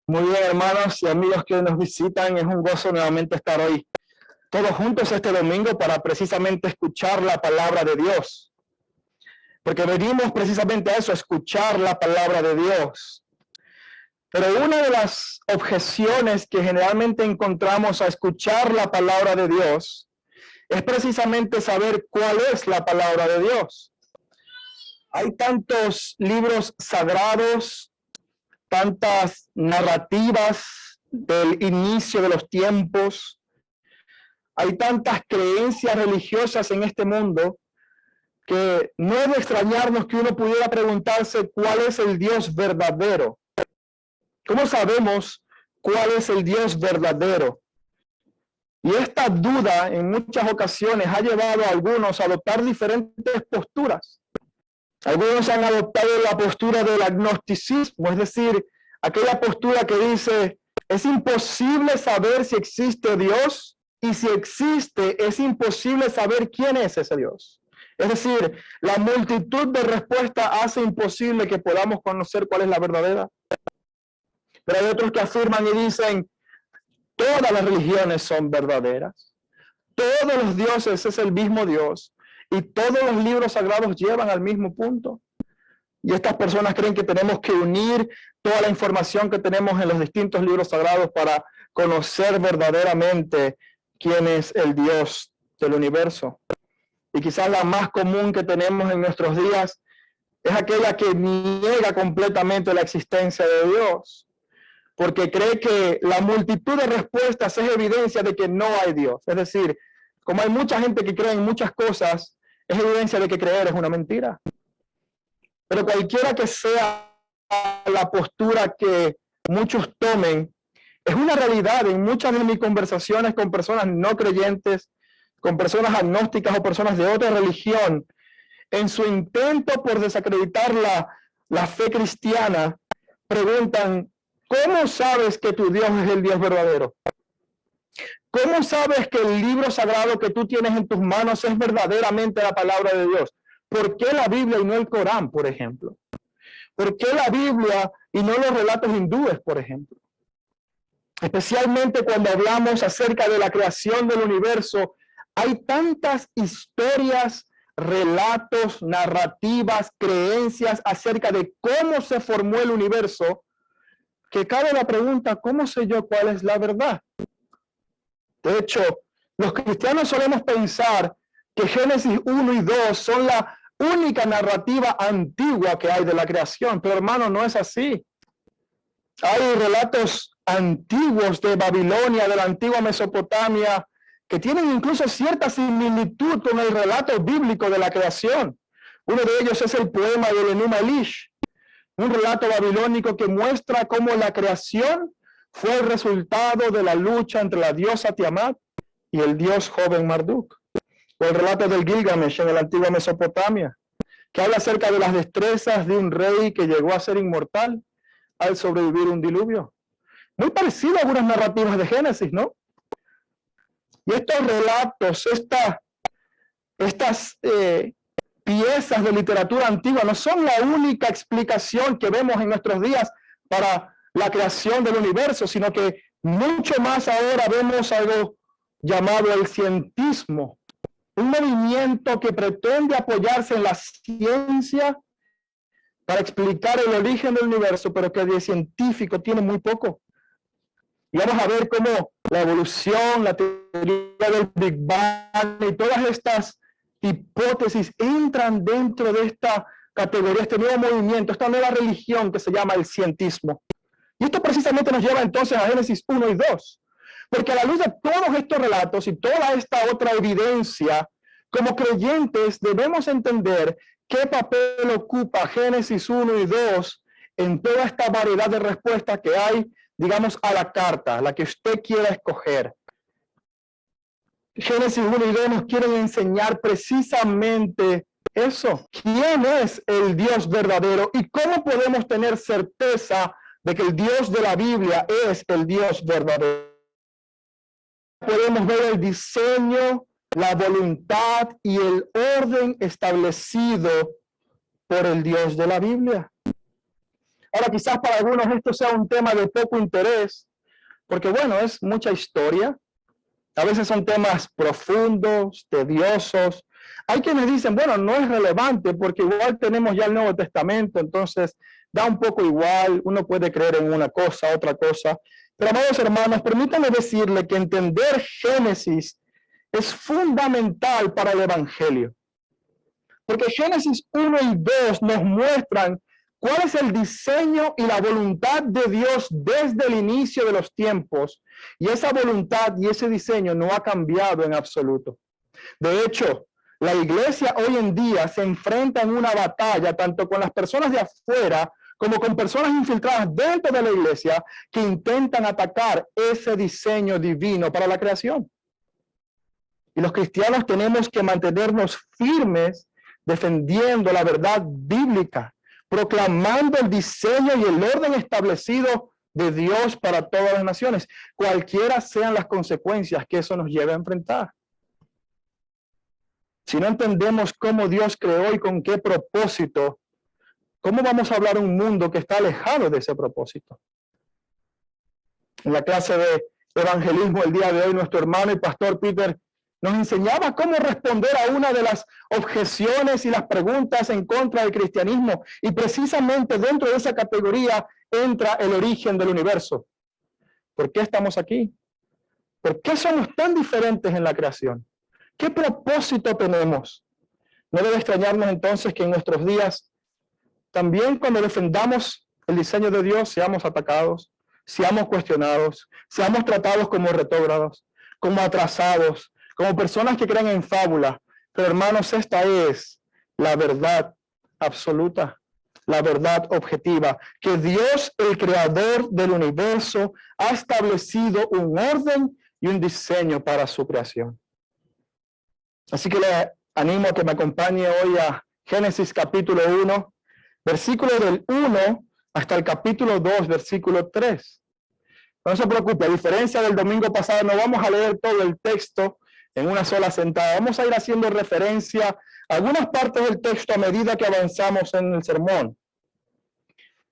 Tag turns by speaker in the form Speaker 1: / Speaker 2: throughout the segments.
Speaker 1: Muy bien, hermanos y amigos que nos visitan, es un gozo nuevamente estar hoy todos juntos este domingo para precisamente escuchar la palabra de Dios. Porque venimos precisamente a eso, a escuchar la palabra de Dios. Pero una de las objeciones que generalmente encontramos a escuchar la palabra de Dios es precisamente saber cuál es la palabra de Dios. Hay tantos libros sagrados, tantas narrativas del inicio de los tiempos. Hay tantas creencias religiosas en este mundo que no es de extrañarnos que uno pudiera preguntarse cuál es el Dios verdadero. ¿Cómo sabemos cuál es el Dios verdadero? Y esta duda en muchas ocasiones ha llevado a algunos a adoptar diferentes posturas. Algunos han adoptado la postura del agnosticismo, es decir, aquella postura que dice, es imposible saber si existe Dios, y si existe, es imposible saber quién es ese Dios. Es decir, la multitud de respuestas hace imposible que podamos conocer cuál es la verdadera. Pero hay otros que afirman y dicen, todas las religiones son verdaderas, todos los dioses es el mismo Dios, y todos los libros sagrados llevan al mismo punto. Y estas personas creen que tenemos que unir toda la información que tenemos en los distintos libros sagrados para conocer verdaderamente quién es el Dios del universo. Y quizás la más común que tenemos en nuestros días es aquella que niega completamente la existencia de Dios, porque cree que la multitud de respuestas es evidencia de que no hay Dios. Es decir, como hay mucha gente que cree en muchas cosas, es evidencia de que creer es una mentira. Pero cualquiera que sea la postura que muchos tomen, es una realidad en muchas de mis conversaciones con personas no creyentes, con personas agnósticas o personas de otra religión, en su intento por desacreditar la fe cristiana, preguntan, ¿cómo sabes que tu Dios es el Dios verdadero? ¿Cómo sabes que el libro sagrado que tú tienes en tus manos es verdaderamente la palabra de Dios? ¿Por qué la Biblia y no el Corán, por ejemplo? ¿Por qué la Biblia y no los relatos hindúes, por ejemplo? Especialmente cuando hablamos acerca de la creación del universo, hay tantas historias, relatos, narrativas, creencias acerca de cómo se formó el universo, que cabe la pregunta, ¿cómo sé yo cuál es la verdad? De hecho, los cristianos solemos pensar que Génesis 1 y 2 son la única narrativa antigua que hay de la creación, pero hermano, no es así. Hay relatos antiguos de Babilonia, de la antigua Mesopotamia, que tienen incluso cierta similitud con el relato bíblico de la creación. Uno de ellos es el poema de Enuma Elish, un relato babilónico que muestra cómo la creación fue el resultado de la lucha entre la diosa Tiamat y el dios joven Marduk. O el relato del Gilgamesh en la antigua Mesopotamia, que habla acerca de las destrezas de un rey que llegó a ser inmortal al sobrevivir un diluvio. Muy parecido a algunas narrativas de Génesis, ¿no? Y estos relatos, estas piezas de literatura antigua no son la única explicación que vemos en nuestros días para la creación del universo, sino que mucho más ahora vemos algo llamado el cientismo, un movimiento que pretende apoyarse en la ciencia para explicar el origen del universo, pero que de científico tiene muy poco. Y vamos a ver cómo la evolución, la teoría del Big Bang y todas estas hipótesis entran dentro de esta categoría, este nuevo movimiento, esta nueva religión que se llama el cientismo. Y esto precisamente nos lleva entonces a Génesis 1 y 2. Porque a la luz de todos estos relatos y toda esta otra evidencia, como creyentes debemos entender qué papel ocupa Génesis 1 y 2 en toda esta variedad de respuestas que hay, digamos, a la carta, la que usted quiera escoger. Génesis 1 y 2 nos quieren enseñar precisamente eso. ¿Quién es el Dios verdadero y cómo podemos tener certeza de que el Dios de la Biblia es el Dios verdadero? Podemos ver el diseño, la voluntad y el orden establecido por el Dios de la Biblia. Ahora, quizás para algunos esto sea un tema de poco interés, porque bueno, es mucha historia. A veces son temas profundos, tediosos. Hay quienes dicen, bueno, no es relevante porque igual tenemos ya el Nuevo Testamento, entonces da un poco igual, uno puede creer en una cosa, otra cosa. Pero amados hermanos, permítanme decirle que entender Génesis es fundamental para el Evangelio. Porque Génesis 1 y 2 nos muestran cuál es el diseño y la voluntad de Dios desde el inicio de los tiempos. Y esa voluntad y ese diseño no ha cambiado en absoluto. De hecho, la iglesia hoy en día se enfrenta en una batalla tanto con las personas de afuera como con personas infiltradas dentro de la iglesia que intentan atacar ese diseño divino para la creación. Y los cristianos tenemos que mantenernos firmes defendiendo la verdad bíblica, proclamando el diseño y el orden establecido de Dios para todas las naciones, cualquiera sean las consecuencias que eso nos lleve a enfrentar. Si no entendemos cómo Dios creó y con qué propósito, ¿cómo vamos a hablar a un mundo que está alejado de ese propósito? En la clase de evangelismo el día de hoy, nuestro hermano y pastor Peter nos enseñaba cómo responder a una de las objeciones y las preguntas en contra del cristianismo. Y precisamente dentro de esa categoría entra el origen del universo. ¿Por qué estamos aquí? ¿Por qué somos tan diferentes en la creación? ¿Qué propósito tenemos? No debe extrañarnos entonces que en nuestros días, también cuando defendamos el diseño de Dios, seamos atacados, seamos cuestionados, seamos tratados como retrógrados, como atrasados, como personas que creen en fábula. Pero hermanos, esta es la verdad absoluta, la verdad objetiva, que Dios, el creador del universo, ha establecido un orden y un diseño para su creación. Así que le animo a que me acompañe hoy a Génesis capítulo 1, versículo del 1 hasta el capítulo 2, versículo 3. No se preocupe, a diferencia del domingo pasado, no vamos a leer todo el texto en una sola sentada. Vamos a ir haciendo referencia a algunas partes del texto a medida que avanzamos en el sermón.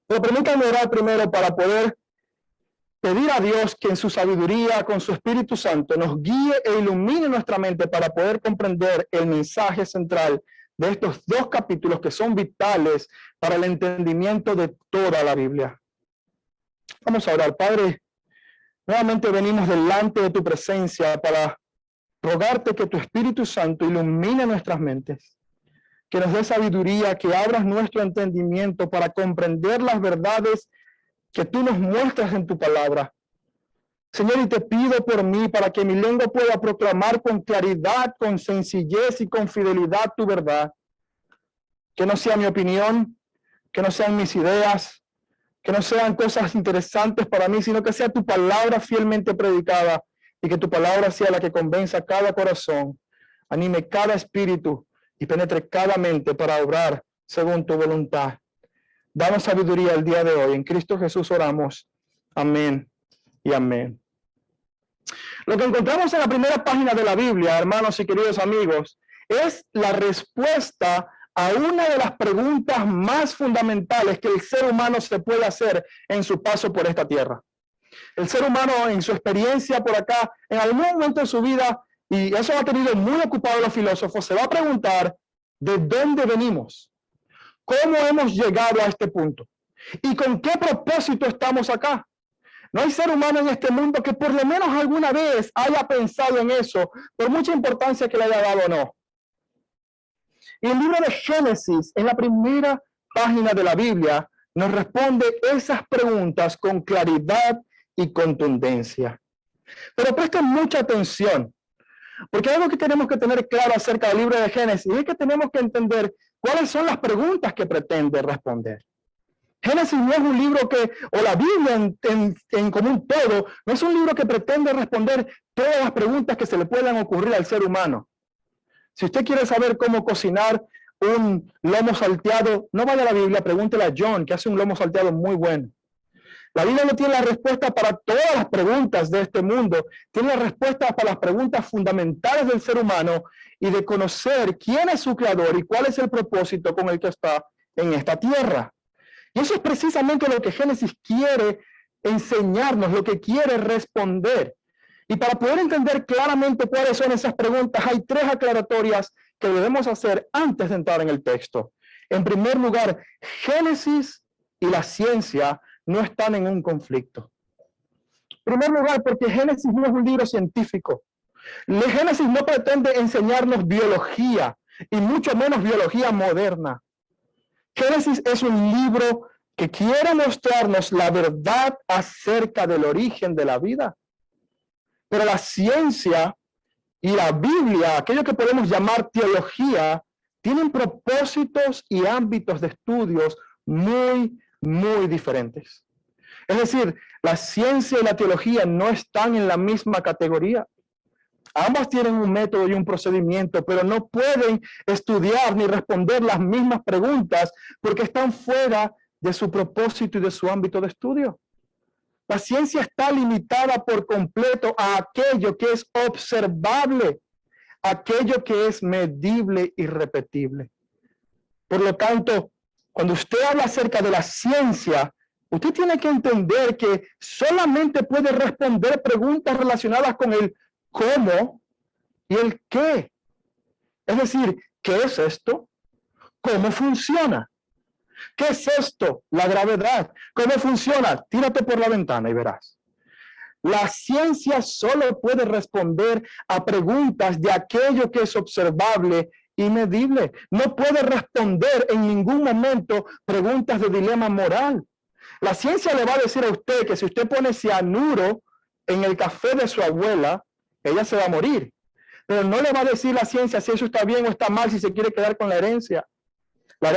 Speaker 1: Pero permítanme orar primero para poder pedir a Dios que en su sabiduría, con su Espíritu Santo, nos guíe e ilumine nuestra mente para poder comprender el mensaje central de estos dos capítulos que son vitales para el entendimiento de toda la Biblia. Vamos a orar. Padre, nuevamente venimos delante de tu presencia para rogarte que tu Espíritu Santo ilumine nuestras mentes, que nos dé sabiduría, que abras nuestro entendimiento para comprender las verdades que tú nos muestras en tu palabra. Señor, y te pido por mí para que mi lengua pueda proclamar con claridad, con sencillez y con fidelidad tu verdad. Que no sea mi opinión, que no sean mis ideas, que no sean cosas interesantes para mí, sino que sea tu palabra fielmente predicada y que tu palabra sea la que convenza cada corazón, anime cada espíritu y penetre cada mente para obrar según tu voluntad. Danos sabiduría el día de hoy. En Cristo Jesús oramos. Amén y amén. Lo que encontramos en la primera página de la Biblia, hermanos y queridos amigos, es la respuesta a una de las preguntas más fundamentales que el ser humano se puede hacer en su paso por esta tierra. El ser humano en su experiencia por acá, en algún momento de su vida, y eso ha tenido muy ocupado a los filósofos, se va a preguntar ¿de dónde venimos? ¿Cómo hemos llegado a este punto? ¿Y con qué propósito estamos acá? No hay ser humano en este mundo que por lo menos alguna vez haya pensado en eso, por mucha importancia que le haya dado o no. Y el libro de Génesis, en la primera página de la Biblia, nos responde esas preguntas con claridad y contundencia. Pero presten mucha atención, porque hay algo que tenemos que tener claro acerca del libro de Génesis, y es que tenemos que entender cuáles son las preguntas que pretende responder. Génesis no es un libro que, o la Biblia en común todo, no es un libro que pretende responder todas las preguntas que se le puedan ocurrir al ser humano. Si usted quiere saber cómo cocinar un lomo salteado, no vaya a la Biblia, pregúntele a John, que hace un lomo salteado muy bueno. La Biblia no tiene la respuesta para todas las preguntas de este mundo, tiene la respuesta para las preguntas fundamentales del ser humano y de conocer quién es su creador y cuál es el propósito con el que está en esta tierra. Y eso es precisamente lo que Génesis quiere enseñarnos, lo que quiere responder. Y para poder entender claramente cuáles son esas preguntas, hay tres aclaratorias que debemos hacer antes de entrar en el texto. En primer lugar, Génesis y la ciencia no están en un conflicto. En primer lugar, porque Génesis no es un libro científico. Génesis no pretende enseñarnos biología, y mucho menos biología moderna. Génesis es un libro que quiere mostrarnos la verdad acerca del origen de la vida. Pero la ciencia y la Biblia, aquello que podemos llamar teología, tienen propósitos y ámbitos de estudios muy, muy diferentes. Es decir, la ciencia y la teología no están en la misma categoría. Ambas tienen un método y un procedimiento, pero no pueden estudiar ni responder las mismas preguntas porque están fuera de su propósito y de su ámbito de estudio. La ciencia está limitada por completo a aquello que es observable, aquello que es medible y repetible. Por lo tanto, cuando usted habla acerca de la ciencia, usted tiene que entender que solamente puede responder preguntas relacionadas con el cómo y el qué. Es decir, ¿qué es esto? ¿Cómo funciona? ¿Qué es esto? La gravedad. ¿Cómo funciona? Tírate por la ventana y verás. La ciencia solo puede responder a preguntas de aquello que es observable y medible. No puede responder en ningún momento preguntas de dilema moral. La ciencia le va a decir a usted que si usted pone cianuro en el café de su abuela, ella se va a morir. Pero no le va a decir la ciencia si eso está bien o está mal, si se quiere quedar con la herencia. La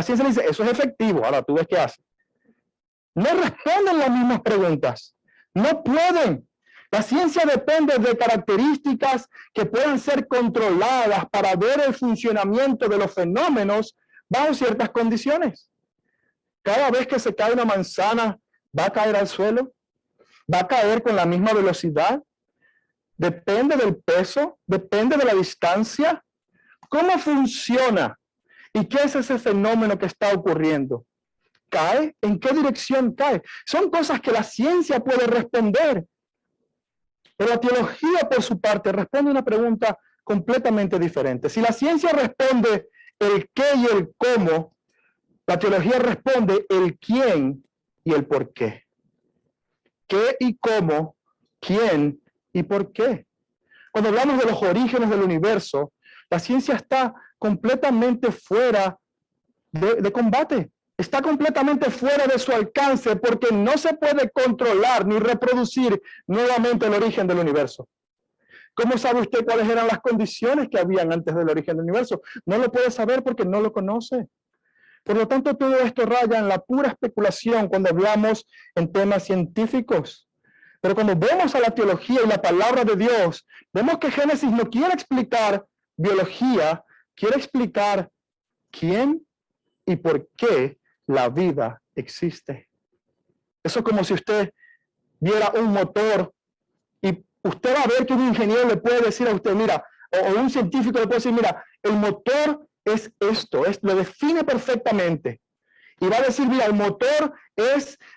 Speaker 1: ciencia le dice, eso es efectivo. Ahora tú ves qué hace. No responden las mismas preguntas. No pueden. La ciencia depende de características que puedan ser controladas para ver el funcionamiento de los fenómenos bajo ciertas condiciones. Cada vez que se cae una manzana, ¿va a caer al suelo? ¿Va a caer con la misma velocidad? Depende del peso, depende de la distancia. ¿Cómo funciona? ¿Y qué es ese fenómeno que está ocurriendo? ¿Cae? ¿En qué dirección cae? Son cosas que la ciencia puede responder. Pero la teología, por su parte, responde una pregunta completamente diferente. Si la ciencia responde el qué y el cómo, la teología responde el quién y el por qué. ¿Qué y cómo? ¿Quién y por qué? Cuando hablamos de los orígenes del universo, la ciencia está completamente fuera de combate. Está completamente fuera de su alcance porque no se puede controlar ni reproducir nuevamente el origen del universo. ¿Cómo sabe usted cuáles eran las condiciones que habían antes del origen del universo? No lo puede saber porque no lo conoce. Por lo tanto, todo esto raya en la pura especulación cuando hablamos en temas científicos. Pero cuando vemos a la teología y la palabra de Dios, vemos que Génesis no quiere explicar biología, quiere explicar quién y por qué la vida existe. Eso es como si usted viera un motor y usted va a ver que un ingeniero le puede decir a usted, mira, o un científico le puede decir, mira, el motor es esto, lo define perfectamente. Y va a decir, mira, el motor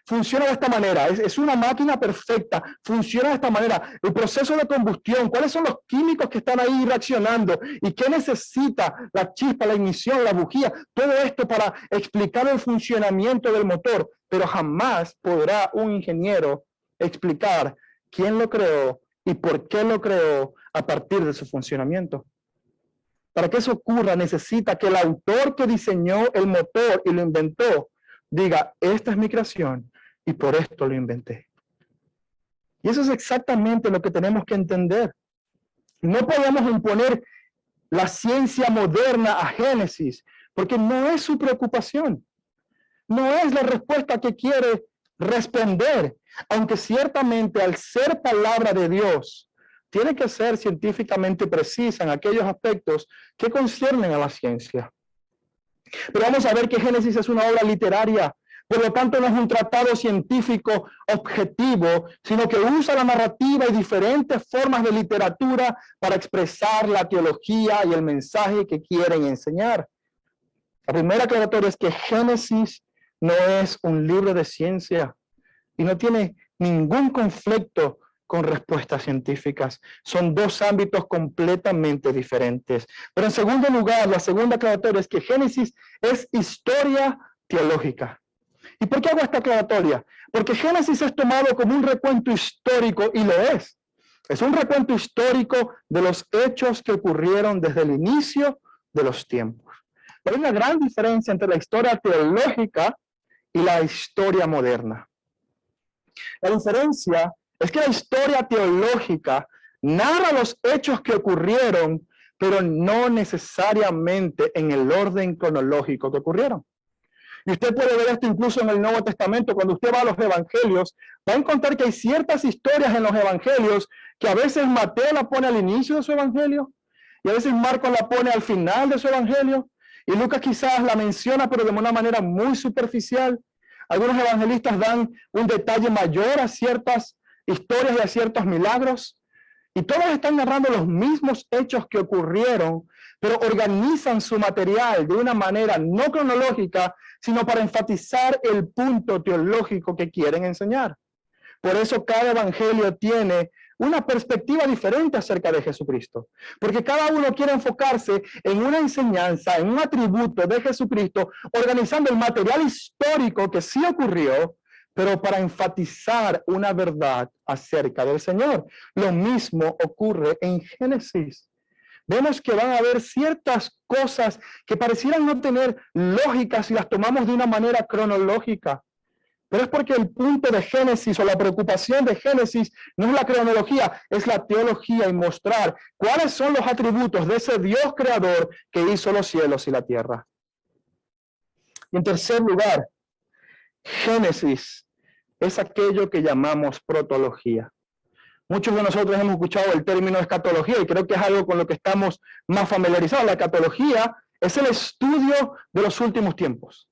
Speaker 1: funciona de esta manera, es una máquina perfecta, funciona de esta manera. El proceso de combustión, cuáles son los químicos que están ahí reaccionando y qué necesita la chispa, la ignición, la bujía, todo esto para explicar el funcionamiento del motor. Pero jamás podrá un ingeniero explicar quién lo creó y por qué lo creó a partir de su funcionamiento. Para que eso ocurra, necesita que el autor que diseñó el motor y lo inventó, diga, esta es mi creación y por esto lo inventé. Y eso es exactamente lo que tenemos que entender. No podemos imponer la ciencia moderna a Génesis, porque no es su preocupación. No es la respuesta que quiere responder, aunque ciertamente al ser palabra de Dios, tiene que ser científicamente precisa en aquellos aspectos que conciernen a la ciencia. Pero vamos a ver que Génesis es una obra literaria, por lo tanto no es un tratado científico objetivo, sino que usa la narrativa y diferentes formas de literatura para expresar la teología y el mensaje que quieren enseñar. La primera aclaratoria es que Génesis no es un libro de ciencia y no tiene ningún conflicto con respuestas científicas. Son dos ámbitos completamente diferentes. Pero en segundo lugar, la segunda aclaratoria es que Génesis es historia teológica. ¿Y por qué hago esta aclaratoria? Porque Génesis es tomado como un recuento histórico, y lo es. Es un recuento histórico de los hechos que ocurrieron desde el inicio de los tiempos. Pero hay una gran diferencia entre la historia teológica y la historia moderna. La diferencia es que la historia teológica narra los hechos que ocurrieron, pero no necesariamente en el orden cronológico que ocurrieron. Y usted puede ver esto incluso en el Nuevo Testamento. Cuando usted va a los evangelios, va a encontrar que hay ciertas historias en los evangelios que a veces Mateo la pone al inicio de su evangelio y a veces Marcos la pone al final de su evangelio y Lucas quizás la menciona pero de una manera muy superficial. Algunos evangelistas dan un detalle mayor a ciertas historias y a ciertos milagros y todos están narrando los mismos hechos que ocurrieron, pero organizan su material de una manera no cronológica, sino para enfatizar el punto teológico que quieren enseñar. Por eso cada evangelio tiene una perspectiva diferente acerca de Jesucristo, porque cada uno quiere enfocarse en una enseñanza, en un atributo de Jesucristo, organizando el material histórico que sí ocurrió, pero para enfatizar una verdad acerca del Señor. Lo mismo ocurre en Génesis. Vemos que van a haber ciertas cosas que parecieran no tener lógica si las tomamos de una manera cronológica. Pero es porque el punto de Génesis o la preocupación de Génesis no es la cronología, es la teología y mostrar cuáles son los atributos de ese Dios creador que hizo los cielos y la tierra. Y en tercer lugar, Génesis es aquello que llamamos protología. Muchos de nosotros hemos escuchado el término escatología y creo que es algo con lo que estamos más familiarizados. La escatología es el estudio de los últimos tiempos.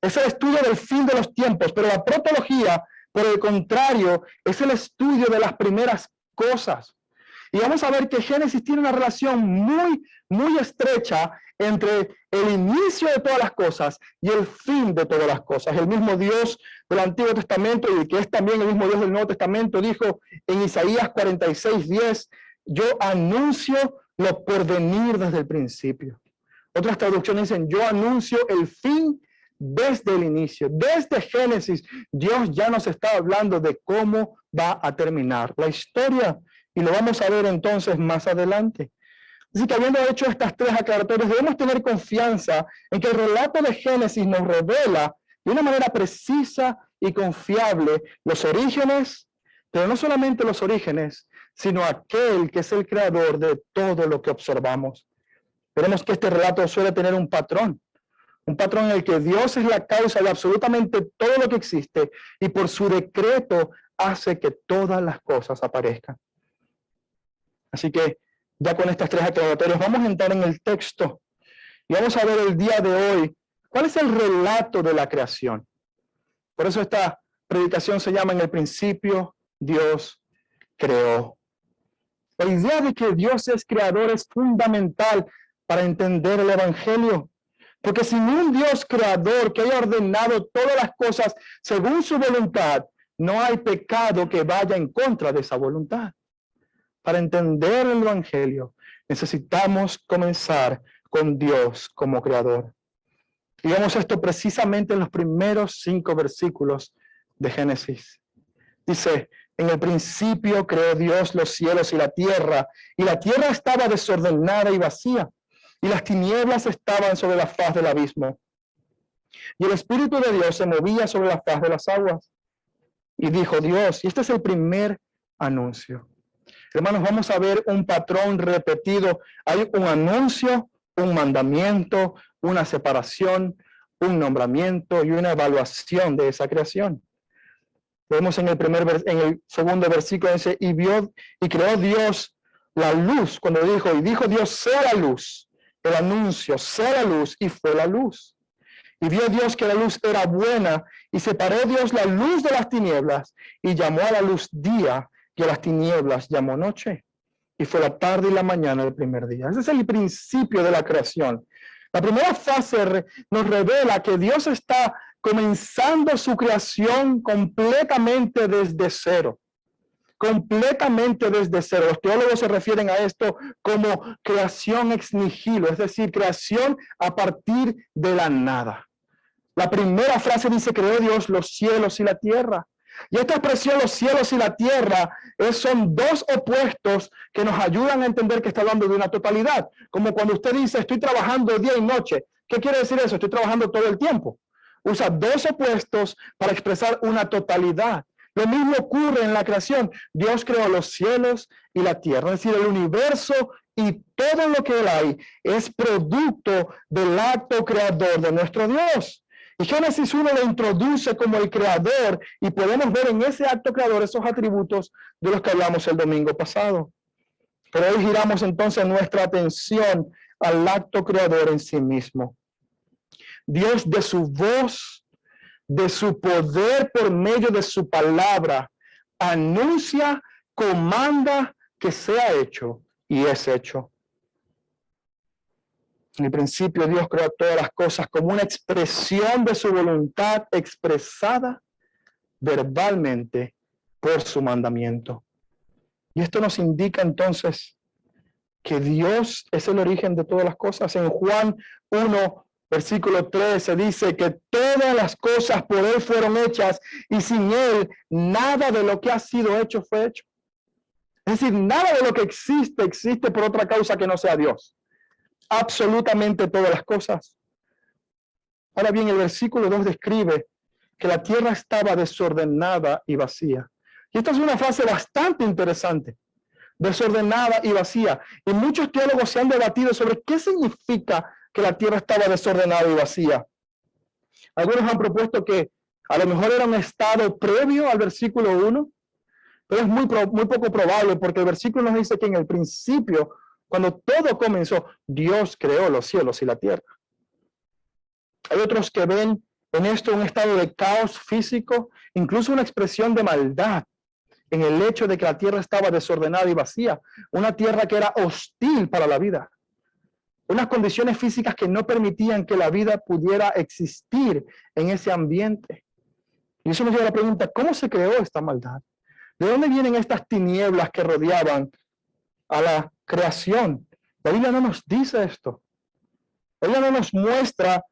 Speaker 1: Es el estudio del fin de los tiempos, pero la protología, por el contrario, es el estudio de las primeras cosas. Y vamos a ver que Génesis tiene una relación muy estrecha entre el inicio de todas las cosas y el fin de todas las cosas. El mismo Dios del Antiguo Testamento y que es también el mismo Dios del Nuevo Testamento dijo en Isaías 46:10, yo anuncio lo por venir desde el principio. Otras traducciones dicen, yo anuncio el fin desde el inicio. Desde Génesis, Dios ya nos está hablando de cómo va a terminar la historia. Y lo vamos a ver entonces más adelante. Así que habiendo hecho estas tres aclaratorias, debemos tener confianza en que el relato de Génesis nos revela de una manera precisa y confiable los orígenes, pero no solamente los orígenes, sino aquel que es el creador de todo lo que observamos. Veremos que este relato suele tener un patrón en el que Dios es la causa de absolutamente todo lo que existe y por su decreto hace que todas las cosas aparezcan. Así que ya con estas tres aclaratorias vamos a entrar en el texto y vamos a ver el día de hoy cuál es el relato de la creación. Por eso esta predicación se llama En el principio Dios creó. La idea de que Dios es creador es fundamental para entender el evangelio. Porque sin un Dios creador que haya ordenado todas las cosas según su voluntad, no hay pecado que vaya en contra de esa voluntad. Para entender el evangelio, necesitamos comenzar con Dios como creador. Y vemos esto precisamente en los primeros 5 versículos de Génesis. Dice, en el principio creó Dios los cielos y la tierra estaba desordenada y vacía, y las tinieblas estaban sobre la faz del abismo. Y el Espíritu de Dios se movía sobre la faz de las aguas. Y dijo Dios, y este es el primer anuncio. Hermanos, vamos a ver un patrón repetido. Hay un anuncio, un mandamiento, una separación, un nombramiento y una evaluación de esa creación. Vemos en el segundo versículo, dice, y creó Dios la luz, cuando dijo Dios, sea la luz. El anuncio, sea la luz, y fue la luz. Y vio Dios que la luz era buena, y separó Dios la luz de las tinieblas, y llamó a la luz día, y a las tinieblas llamó noche. Y fue la tarde y la mañana el primer día. Ese es el principio de la creación. La primera fase nos revela que Dios está comenzando su creación completamente desde cero. Completamente desde cero. Los teólogos se refieren a esto como creación ex nihilo, es decir, creación a partir de la nada. La primera frase dice, creó Dios los cielos y la tierra. Y esta expresión, los cielos y la tierra, son dos opuestos que nos ayudan a entender que está hablando de una totalidad. Como cuando usted dice, estoy trabajando día y noche. ¿Qué quiere decir eso? Estoy trabajando todo el tiempo. Usa dos opuestos para expresar una totalidad. Lo mismo ocurre en la creación. Dios creó los cielos y la tierra, es decir, el universo y todo lo que hay es producto del acto creador de nuestro Dios. Y Génesis 1 lo introduce como el creador y podemos ver en ese acto creador esos atributos de los que hablamos el domingo pasado. Pero hoy giramos entonces nuestra atención al acto creador en sí mismo. Dios, de su voz, de su poder por medio de su palabra, anuncia, comanda que sea hecho y es hecho. En el principio Dios creó todas las cosas como una expresión de su voluntad expresada verbalmente por su mandamiento. Y esto nos indica entonces que Dios es el origen de todas las cosas. En Juan 1, versículo 13 dice que todas las cosas por Él fueron hechas y sin Él nada de lo que ha sido hecho fue hecho. Es decir, nada de lo que existe, existe por otra causa que no sea Dios. Absolutamente todas las cosas. Ahora bien, el versículo 2 describe que la tierra estaba desordenada y vacía. Y esta es una frase bastante interesante. Desordenada y vacía. Y muchos teólogos se han debatido sobre qué significa que la tierra estaba desordenada y vacía. Algunos han propuesto que a lo mejor era un estado previo al versículo 1, pero es muy poco probable porque el versículo nos dice que en el principio, cuando todo comenzó, Dios creó los cielos y la tierra. Hay otros que ven en esto un estado de caos físico, incluso una expresión de maldad en el hecho de que la tierra estaba desordenada y vacía, una tierra que era hostil para la vida, unas condiciones físicas que no permitían que la vida pudiera existir en ese ambiente. Y eso nos lleva a la pregunta, ¿cómo se creó esta maldad? ¿De dónde vienen estas tinieblas que rodeaban a la creación? La Biblia no nos dice esto. La Biblia no nos muestra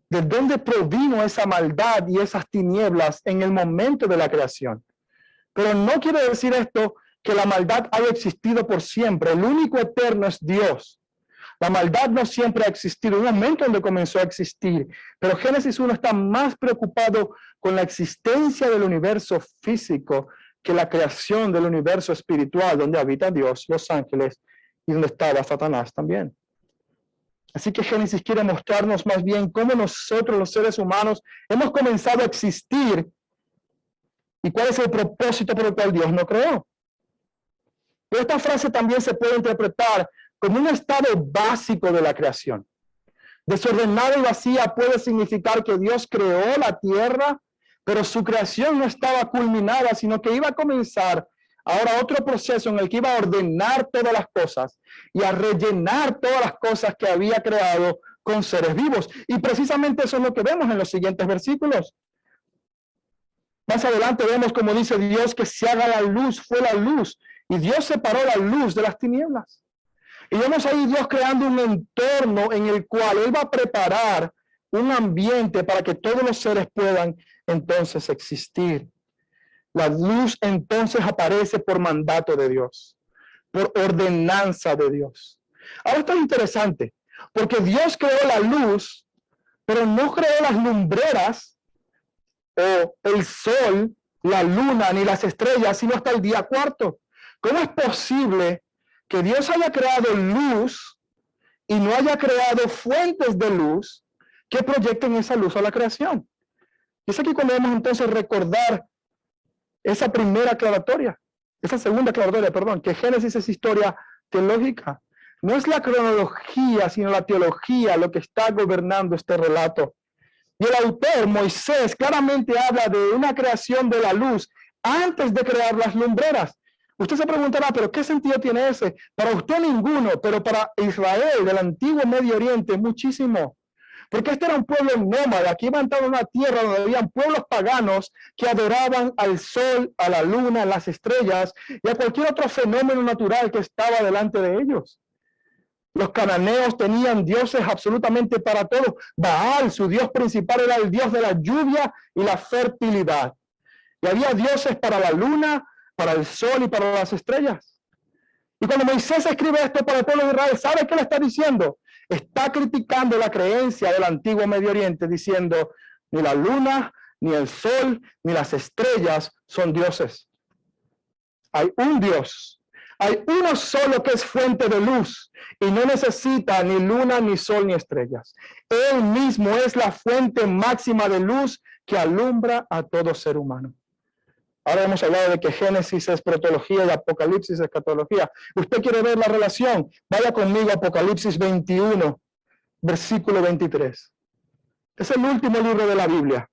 Speaker 1: de dónde provino esa maldad y esas tinieblas en el momento de la creación. Pero no quiere decir esto que la maldad haya existido por siempre. El único eterno es Dios. La maldad no siempre ha existido. Un momento donde comenzó a existir. Pero Génesis 1 está más preocupado con la existencia del universo físico que la creación del universo espiritual, donde habita Dios, los ángeles, y donde estaba Satanás también. Así que Génesis quiere mostrarnos más bien cómo nosotros, los seres humanos, hemos comenzado a existir y cuál es el propósito por el cual Dios nos creó. Pero esta frase también se puede interpretar como un estado básico de la creación. Desordenada y vacía puede significar que Dios creó la tierra, pero su creación no estaba culminada, sino que iba a comenzar ahora otro proceso en el que iba a ordenar todas las cosas y a rellenar todas las cosas que había creado con seres vivos. Y precisamente eso es lo que vemos en los siguientes versículos. Más adelante vemos como dice Dios que se haga la luz, fue la luz. Y Dios separó la luz de las tinieblas. Y vemos ahí Dios creando un entorno en el cual Él va a preparar un ambiente para que todos los seres puedan entonces existir. La luz entonces aparece por mandato de Dios, por ordenanza de Dios. Ahora esto es interesante, porque Dios creó la luz, pero no creó las lumbreras o el sol, la luna, ni las estrellas, sino hasta el día cuarto. ¿Cómo es posible que Dios haya creado luz y no haya creado fuentes de luz que proyecten esa luz a la creación? Es aquí cuando debemos entonces recordar esa primera aclaratoria, esa segunda aclaratoria, perdón, que Génesis es historia teológica. No es la cronología, sino la teología lo que está gobernando este relato. Y el autor, Moisés, claramente habla de una creación de la luz antes de crear las lumbreras. Usted se preguntará, ¿pero qué sentido tiene ese? Para usted ninguno, pero para Israel del antiguo Medio Oriente muchísimo. Porque este era un pueblo nómada que iba a entrar a una tierra donde habían pueblos paganos que adoraban al sol, a la luna, a las estrellas y a cualquier otro fenómeno natural que estaba delante de ellos. Los cananeos tenían dioses absolutamente para todo. Baal, su dios principal, era el dios de la lluvia y la fertilidad. Y había dioses para la luna, para el sol y para las estrellas. Y cuando Moisés escribe esto para el pueblo de Israel, ¿sabe qué le está diciendo? Está criticando la creencia del antiguo Medio Oriente, diciendo, ni la luna, ni el sol, ni las estrellas son dioses. Hay un Dios. Hay uno solo que es fuente de luz y no necesita ni luna, ni sol, ni estrellas. Él mismo es la fuente máxima de luz que alumbra a todo ser humano. Ahora hemos hablado de que Génesis es protología y Apocalipsis es escatología. ¿Usted quiere ver la relación? Vaya conmigo a Apocalipsis 21, versículo 23. Es el último libro de la Biblia.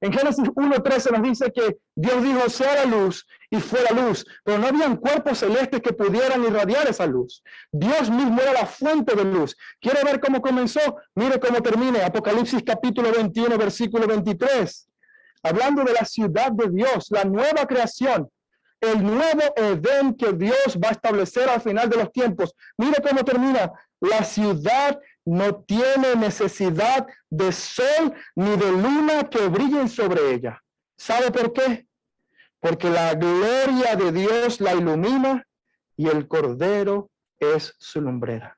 Speaker 1: En Génesis 1:13 nos dice que Dios dijo, sea la luz, y fue la luz, pero no habían cuerpos celestes que pudieran irradiar esa luz. Dios mismo era la fuente de luz. ¿Quiere ver cómo comenzó? Mire cómo termina. Apocalipsis capítulo 21, versículo 23. Hablando de la ciudad de Dios, la nueva creación, el nuevo Edén que Dios va a establecer al final de los tiempos. Mire cómo termina. La ciudad no tiene necesidad de sol ni de luna que brillen sobre ella. ¿Sabe por qué? Porque la gloria de Dios la ilumina y el Cordero es su lumbrera.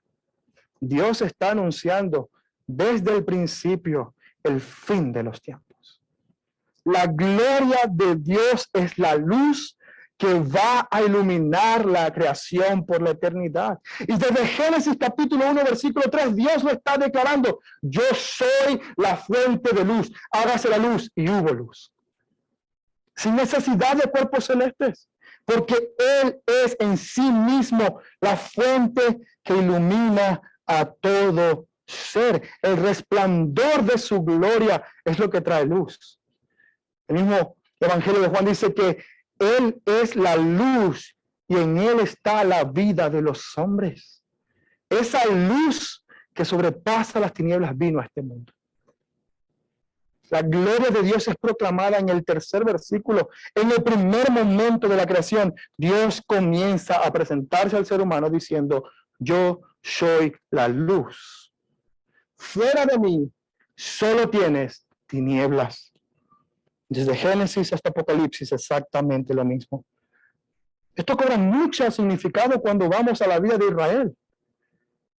Speaker 1: Dios está anunciando desde el principio el fin de los tiempos. La gloria de Dios es la luz que va a iluminar la creación por la eternidad. Y desde Génesis capítulo 1, versículo 3, Dios lo está declarando. Yo soy la fuente de luz. Hágase la luz y hubo luz. Sin necesidad de cuerpos celestes. Porque Él es en sí mismo la fuente que ilumina a todo ser. El resplandor de su gloria es lo que trae luz. El mismo Evangelio de Juan dice que Él es la luz y en Él está la vida de los hombres. Esa luz que sobrepasa las tinieblas vino a este mundo. La gloria de Dios es proclamada en el tercer versículo. En el primer momento de la creación, Dios comienza a presentarse al ser humano diciendo, yo soy la luz. Fuera de mí, solo tienes tinieblas. Desde Génesis hasta Apocalipsis, exactamente lo mismo. Esto cobra mucho significado cuando vamos a la vida de Israel.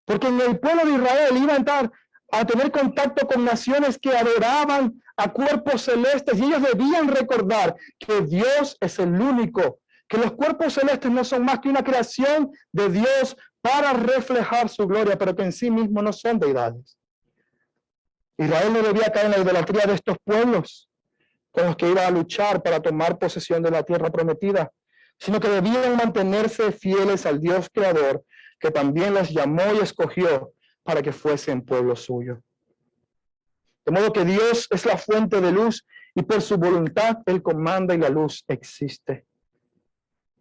Speaker 1: Porque en el pueblo de Israel iba a entrar a tener contacto con naciones que adoraban a cuerpos celestes y ellos debían recordar que Dios es el único, que los cuerpos celestes no son más que una creación de Dios para reflejar su gloria, pero que en sí mismos no son deidades. Israel no debía caer en la idolatría de estos pueblos con los que iba a luchar para tomar posesión de la tierra prometida, sino que debían mantenerse fieles al Dios creador, que también los llamó y escogió para que fuesen pueblo suyo. De modo que Dios es la fuente de luz y por su voluntad Él comanda y la luz existe.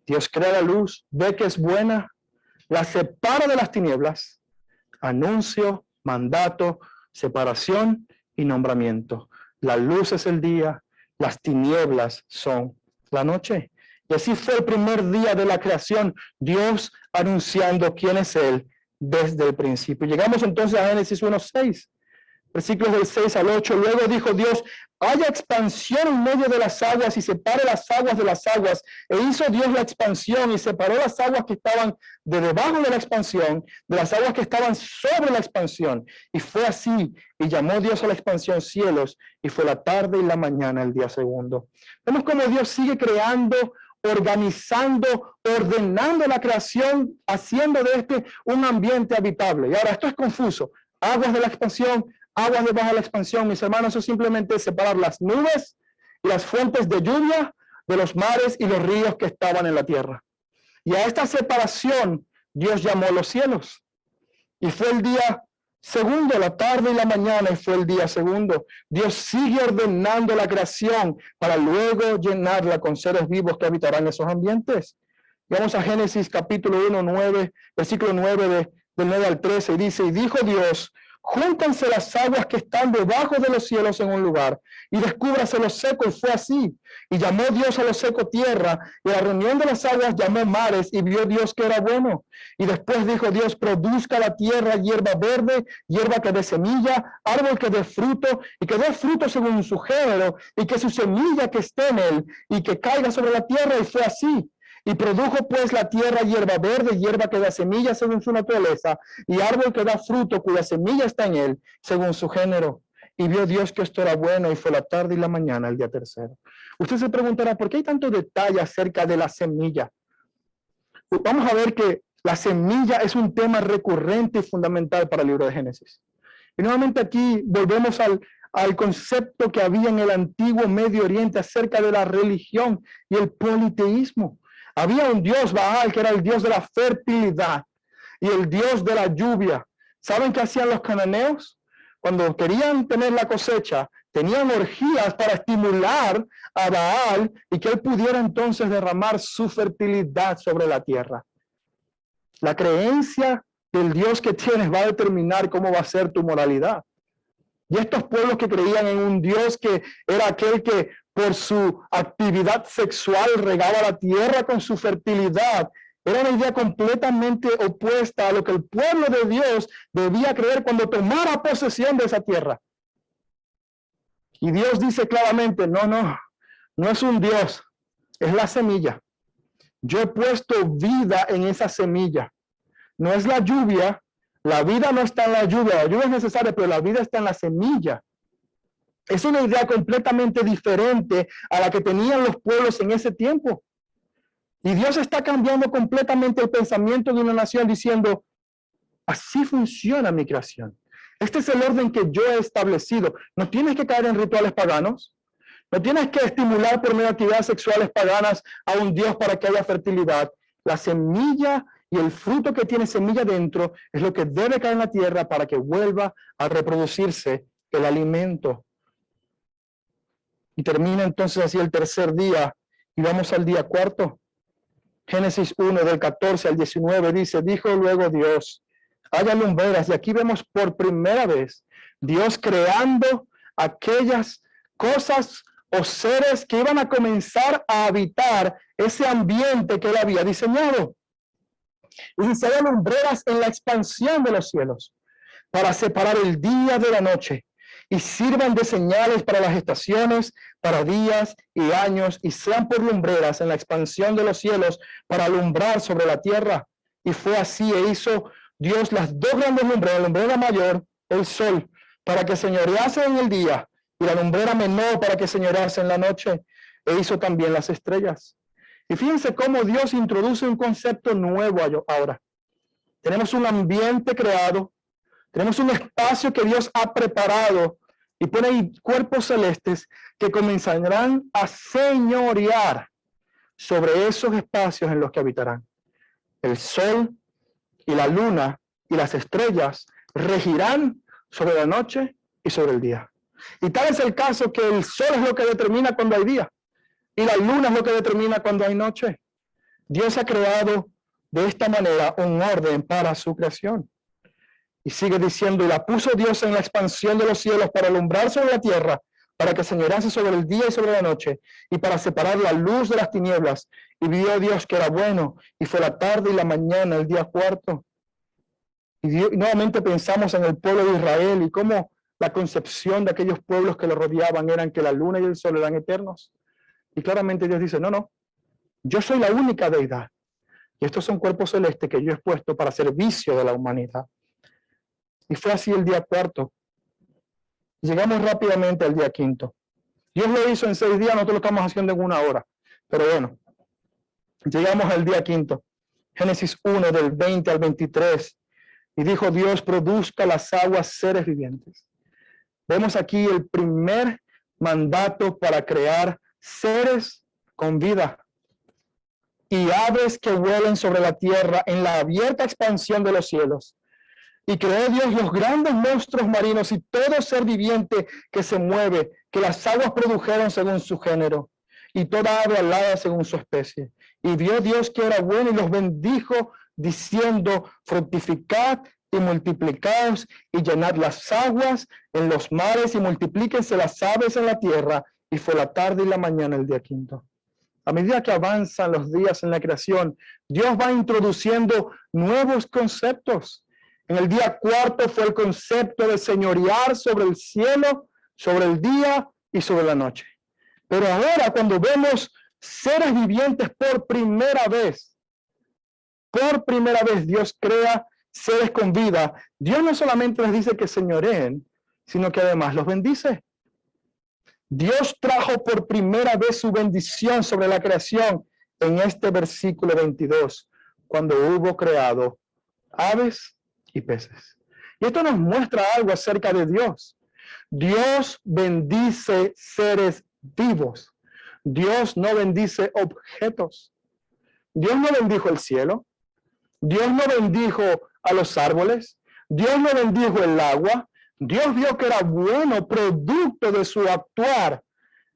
Speaker 1: Dios crea la luz, ve que es buena, la separa de las tinieblas, anuncio, mandato, separación y nombramiento. La luz es el día, las tinieblas son la noche. Y así fue el primer día de la creación, Dios anunciando quién es Él desde el principio. Llegamos entonces a Génesis 1:6, versículos del 6 al 8. Luego dijo Dios, haya expansión en medio de las aguas y separe las aguas de las aguas. E hizo Dios la expansión y separó las aguas que estaban de debajo de la expansión, de las aguas que estaban sobre la expansión. Y fue así, y llamó Dios a la expansión cielos, y fue la tarde y la mañana el día segundo. Vemos cómo Dios sigue creando, organizando, ordenando la creación, haciendo de este un ambiente habitable. Y ahora esto es confuso. Aguas de la expansión, aguas debajo de la expansión, mis hermanos, eso simplemente es separar las nubes y las fuentes de lluvia de los mares y los ríos que estaban en la tierra. Y a esta separación Dios llamó los cielos. Y fue el día segundo, la tarde y la mañana, y fue el día segundo. Dios sigue ordenando la creación para luego llenarla con seres vivos que habitarán esos ambientes. Vamos a Génesis capítulo 1, 9, versículo 9 del 9 al 13, y dice, y dijo Dios, júntanse las aguas que están debajo de los cielos en un lugar, y descúbrase lo seco, y fue así. Y llamó Dios a lo seco tierra, y a la reunión de las aguas llamó mares, y vio Dios que era bueno. Y después dijo Dios, produzca la tierra hierba verde, hierba que dé semilla, árbol que dé fruto, y que dé fruto según su género, y que su semilla que esté en él, y que caiga sobre la tierra, y fue así. Y produjo pues la tierra hierba verde, hierba que da semilla según su naturaleza, y árbol que da fruto cuya semilla está en él, según su género. Y vio Dios que esto era bueno, y fue la tarde y la mañana, el día tercero. Usted se preguntará, ¿por qué hay tanto detalle acerca de la semilla? Pues vamos a ver que la semilla es un tema recurrente y fundamental para el libro de Génesis. Y nuevamente aquí volvemos al concepto que había en el antiguo Medio Oriente acerca de la religión y el politeísmo. Había un dios Baal que era el dios de la fertilidad y el dios de la lluvia. ¿Saben qué hacían los cananeos? Cuando querían tener la cosecha, tenían orgías para estimular a Baal y que él pudiera entonces derramar su fertilidad sobre la tierra. La creencia del Dios que tienes va a determinar cómo va a ser tu moralidad. Y estos pueblos que creían en un Dios que era aquel que por su actividad sexual regaba la tierra con su fertilidad, era una idea completamente opuesta a lo que el pueblo de Dios debía creer cuando tomara posesión de esa tierra. Y Dios dice claramente, no es un Dios, es la semilla. Yo he puesto vida en esa semilla. No es la lluvia, la vida no está en la lluvia es necesaria, pero la vida está en la semilla. Es una idea completamente diferente a la que tenían los pueblos en ese tiempo. Y Dios está cambiando completamente el pensamiento de una nación diciendo, así funciona mi creación. Este es el orden que yo he establecido. No tienes que caer en rituales paganos. No tienes que estimular por medio de actividades sexuales paganas a un Dios para que haya fertilidad. La semilla y el fruto que tiene semilla dentro es lo que debe caer en la tierra para que vuelva a reproducirse el alimento. Y termina entonces así el tercer día y vamos al día cuarto. Génesis 1 del 14 al 19 dice, dijo luego Dios, haya lumbreras. Y aquí vemos por primera vez Dios creando aquellas cosas o seres que iban a comenzar a habitar ese ambiente que él había diseñado. Y dice, haya lumbreras en la expansión de los cielos para separar el día de la noche y sirvan de señales para las estaciones, para días y años, y sean por lumbreras en la expansión de los cielos para alumbrar sobre la tierra. Y fue así, e hizo Dios las dos grandes lumbreras, la lumbrera mayor, el sol, para que señorease en el día, y la lumbrera menor para que señorease en la noche, e hizo también las estrellas. Y fíjense cómo Dios introduce un concepto nuevo ahora. Tenemos un ambiente creado, tenemos un espacio que Dios ha preparado y pone ahí cuerpos celestes que comenzarán a señorear sobre esos espacios en los que habitarán. El sol y la luna y las estrellas regirán sobre la noche y sobre el día. Y tal es el caso que el sol es lo que determina cuando hay día y la luna es lo que determina cuando hay noche. Dios ha creado de esta manera un orden para su creación. Y sigue diciendo, y la puso Dios en la expansión de los cielos para alumbrar sobre la tierra, para que señorease sobre el día y sobre la noche, y para separar la luz de las tinieblas. Y vio Dios que era bueno, y fue la tarde y la mañana, el día cuarto. Y nuevamente pensamos en el pueblo de Israel y cómo la concepción de aquellos pueblos que lo rodeaban eran que la luna y el sol eran eternos. Y claramente Dios dice, no, yo soy la única deidad. Y estos son cuerpos celestes que yo he puesto para servicio de la humanidad. Y fue así el día cuarto. Llegamos rápidamente al día quinto. Dios lo hizo en 6 días, nosotros lo estamos haciendo en 1 hora. Pero bueno, llegamos al día quinto. Génesis 1 del 20 al 23. Y dijo Dios, produzca las aguas seres vivientes. Vemos aquí el primer mandato para crear seres con vida y aves que vuelen sobre la tierra en la abierta expansión de los cielos. Y creó Dios los grandes monstruos marinos y todo ser viviente que se mueve, que las aguas produjeron según su género, y toda ave alada según su especie. Y vio Dios que era bueno y los bendijo diciendo: fructificad y multiplicaos y llenad las aguas en los mares y multiplíquense las aves en la tierra. Y fue la tarde y la mañana el día quinto. A medida que avanzan los días en la creación, Dios va introduciendo nuevos conceptos. En el día cuarto fue el concepto de señorear sobre el cielo, sobre el día y sobre la noche. Pero ahora, cuando vemos seres vivientes por primera vez Dios crea seres con vida. Dios no solamente les dice que señoreen, sino que además los bendice. Dios trajo por primera vez su bendición sobre la creación en este versículo 22, cuando hubo creado aves y peces. Y esto nos muestra algo acerca de Dios. Dios bendice seres vivos. Dios no bendice objetos. Dios no bendijo el cielo. Dios no bendijo a los árboles. Dios no bendijo el agua. Dios vio que era bueno, producto de su actuar.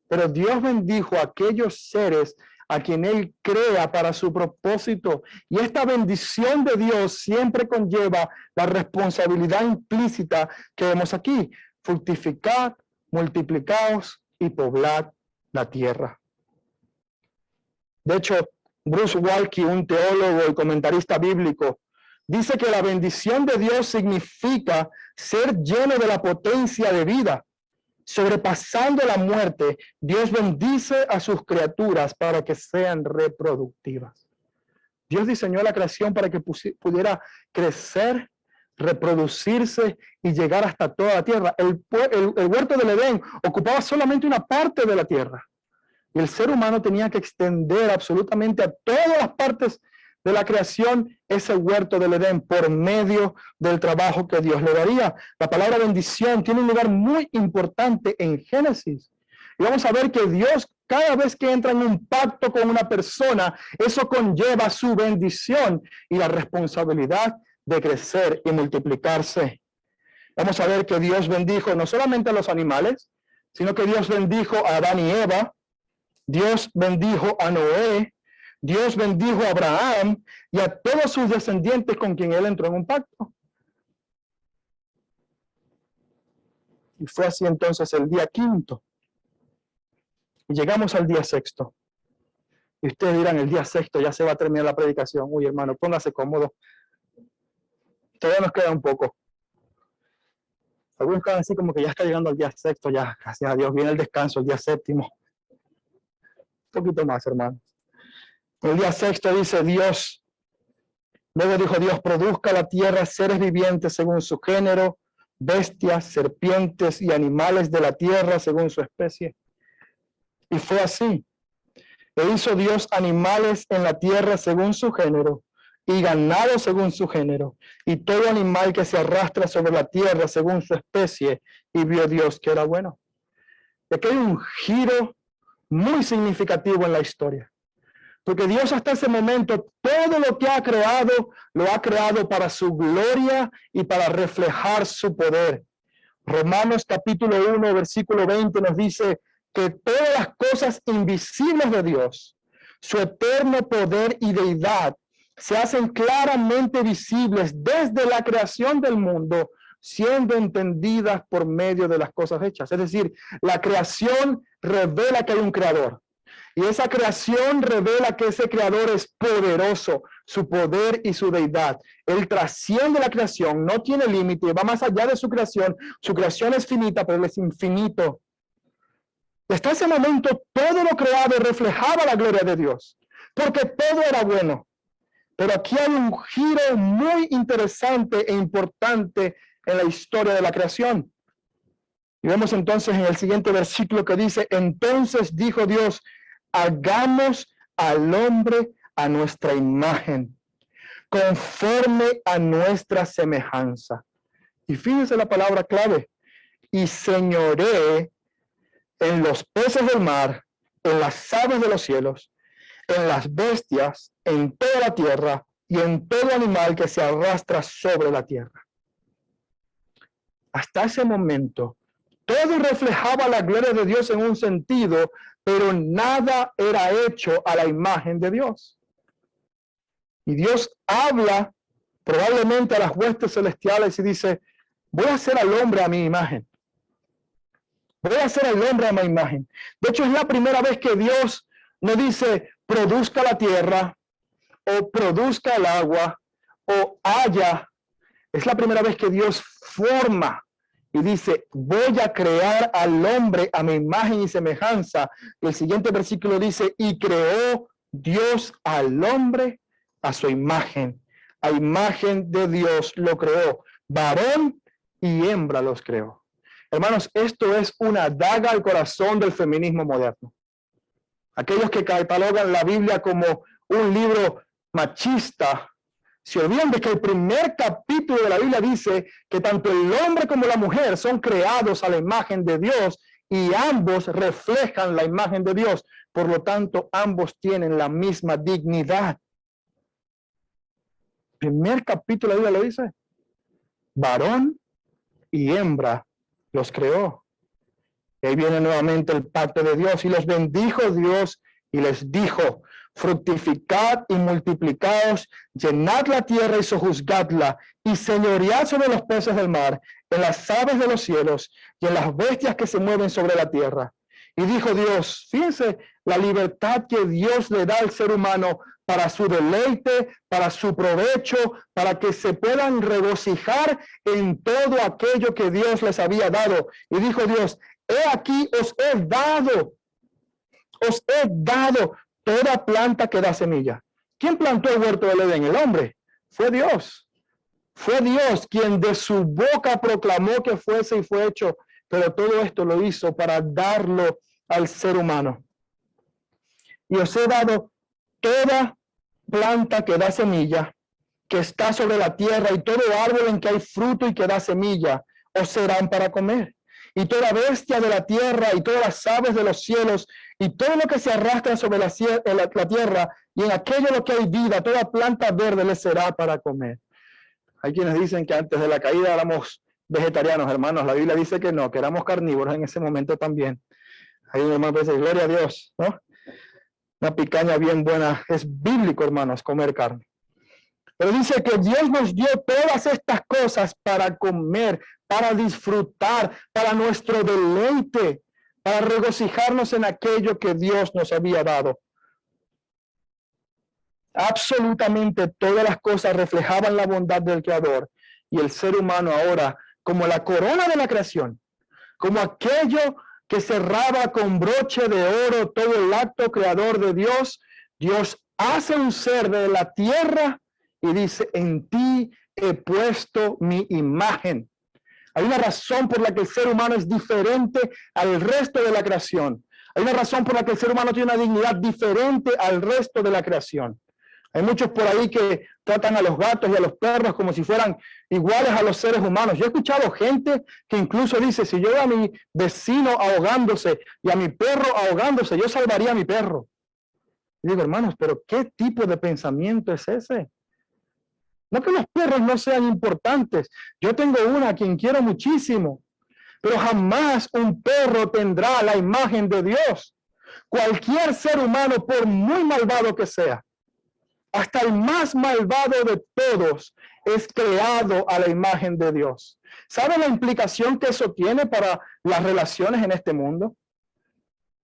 Speaker 1: Pero Dios bendijo a aquellos seres a quien Él crea para su propósito. Y esta bendición de Dios siempre conlleva la responsabilidad implícita que vemos aquí: fructificad, multiplicaos y poblad la tierra. De hecho, Bruce Waltke, un teólogo y comentarista bíblico, dice que la bendición de Dios significa ser lleno de la potencia de vida. Sobrepasando la muerte, Dios bendice a sus criaturas para que sean reproductivas. Dios diseñó la creación para que pudiera crecer, reproducirse y llegar hasta toda la tierra. El huerto del Edén ocupaba solamente una parte de la tierra. Y el ser humano tenía que extender absolutamente a todas las partes de la creación ese huerto del Edén por medio del trabajo que Dios le daría. La palabra bendición tiene un lugar muy importante en Génesis. Y vamos a ver que Dios, cada vez que entra en un pacto con una persona, eso conlleva su bendición y la responsabilidad de crecer y multiplicarse. Vamos a ver que Dios bendijo no solamente a los animales, sino que Dios bendijo a Adán y Eva. Dios bendijo a Noé. Dios bendijo a Abraham y a todos sus descendientes con quien él entró en un pacto. Y fue así entonces el día quinto. Y llegamos al día sexto. Y ustedes dirán: el día sexto ya se va a terminar la predicación. Uy, hermano, póngase cómodo. Todavía nos queda un poco. Algunos quedan así como que ya está llegando el día sexto, ya, gracias a Dios, viene el descanso, el día séptimo. Un poquito más, hermano. El día sexto dice Dios, luego dijo Dios: produzca la tierra seres vivientes según su género, bestias, serpientes y animales de la tierra según su especie. Y fue así. E hizo Dios animales en la tierra según su género, y ganado según su género, y todo animal que se arrastra sobre la tierra según su especie, y vio Dios que era bueno. Y aquí hay un giro muy significativo en la historia. Porque Dios hasta ese momento, todo lo que ha creado, lo ha creado para su gloria y para reflejar su poder. Romanos capítulo 1, versículo 20 nos dice que todas las cosas invisibles de Dios, su eterno poder y deidad, se hacen claramente visibles desde la creación del mundo, siendo entendidas por medio de las cosas hechas. Es decir, la creación revela que hay un creador. Y esa creación revela que ese creador es poderoso, su poder y su deidad. Él trasciende la creación, no tiene límite, va más allá de su creación. Su creación es finita, pero él es infinito. Hasta ese momento, todo lo creado reflejaba la gloria de Dios, porque todo era bueno. Pero aquí hay un giro muy interesante e importante en la historia de la creación. Y vemos entonces en el siguiente versículo que dice: entonces dijo Dios, hagamos al hombre a nuestra imagen, conforme a nuestra semejanza. Y fíjense la palabra clave: y señoree en los peces del mar, en las aves de los cielos, en las bestias, en toda la tierra y en todo animal que se arrastra sobre la tierra. Hasta ese momento, todo reflejaba la gloria de Dios en un sentido, pero nada era hecho a la imagen de Dios. Y Dios habla probablemente a las huestes celestiales y dice, voy a hacer al hombre a mi imagen. Voy a hacer al hombre a mi imagen. De hecho, es la primera vez que Dios no dice, produzca la tierra, o produzca el agua, o haya. Es la primera vez que Dios forma y dice, voy a crear al hombre a mi imagen y semejanza. Y el siguiente versículo dice, y creó Dios al hombre a su imagen. A imagen de Dios lo creó. Varón y hembra los creó. Hermanos, esto es una daga al corazón del feminismo moderno. Aquellos que catalogan la Biblia como un libro machista, se olvidan de que el primer capítulo de la Biblia dice que tanto el hombre como la mujer son creados a la imagen de Dios y ambos reflejan la imagen de Dios. Por lo tanto, ambos tienen la misma dignidad. Primer capítulo de la Biblia lo dice. Varón y hembra los creó. Y ahí viene nuevamente el pacto de Dios. Y los bendijo Dios y les dijo, fructificad y multiplicaos, llenad la tierra y sojuzgadla, y señoread sobre los peces del mar, en las aves de los cielos, y en las bestias que se mueven sobre la tierra. Y dijo Dios, fíjense la libertad que Dios le da al ser humano para su deleite, para su provecho, para que se puedan regocijar en todo aquello que Dios les había dado. Y dijo Dios, he aquí os he dado toda planta que da semilla. ¿Quién plantó el huerto del Edén? El hombre. Fue Dios. Fue Dios quien de su boca proclamó que fuese y fue hecho. Pero todo esto lo hizo para darlo al ser humano. Y os he dado toda planta que da semilla, que está sobre la tierra, y todo árbol en que hay fruto y que da semilla, os serán para comer. Y toda bestia de la tierra, y todas las aves de los cielos, y todo lo que se arrastra sobre la tierra, y en aquello lo que hay vida, toda planta verde les será para comer. Hay quienes dicen que antes de la caída éramos vegetarianos, hermanos. La Biblia dice que no, que éramos carnívoros en ese momento también. Hay un hermano que dice, gloria a Dios, ¿no? Una picaña bien buena. Es bíblico, hermanos, comer carne. Pero dice que Dios nos dio todas estas cosas para comer, para disfrutar, para nuestro deleite, para regocijarnos en aquello que Dios nos había dado. Absolutamente todas las cosas reflejaban la bondad del Creador, y el ser humano ahora, como la corona de la creación, como aquello que cerraba con broche de oro todo el acto creador de Dios, Dios hace un ser de la tierra y dice, en ti he puesto mi imagen. Hay una razón por la que el ser humano es diferente al resto de la creación. Hay una razón por la que el ser humano tiene una dignidad diferente al resto de la creación. Hay muchos por ahí que tratan a los gatos y a los perros como si fueran iguales a los seres humanos. Yo he escuchado gente que incluso dice, si yo veo a mi vecino ahogándose y a mi perro ahogándose, yo salvaría a mi perro. Y digo, hermanos, pero ¿qué tipo de pensamiento es ese? No que los perros no sean importantes. Yo tengo una a quien quiero muchísimo, pero jamás un perro tendrá la imagen de Dios. Cualquier ser humano, por muy malvado que sea, hasta el más malvado de todos, es creado a la imagen de Dios. ¿Sabe la implicación que eso tiene para las relaciones en este mundo?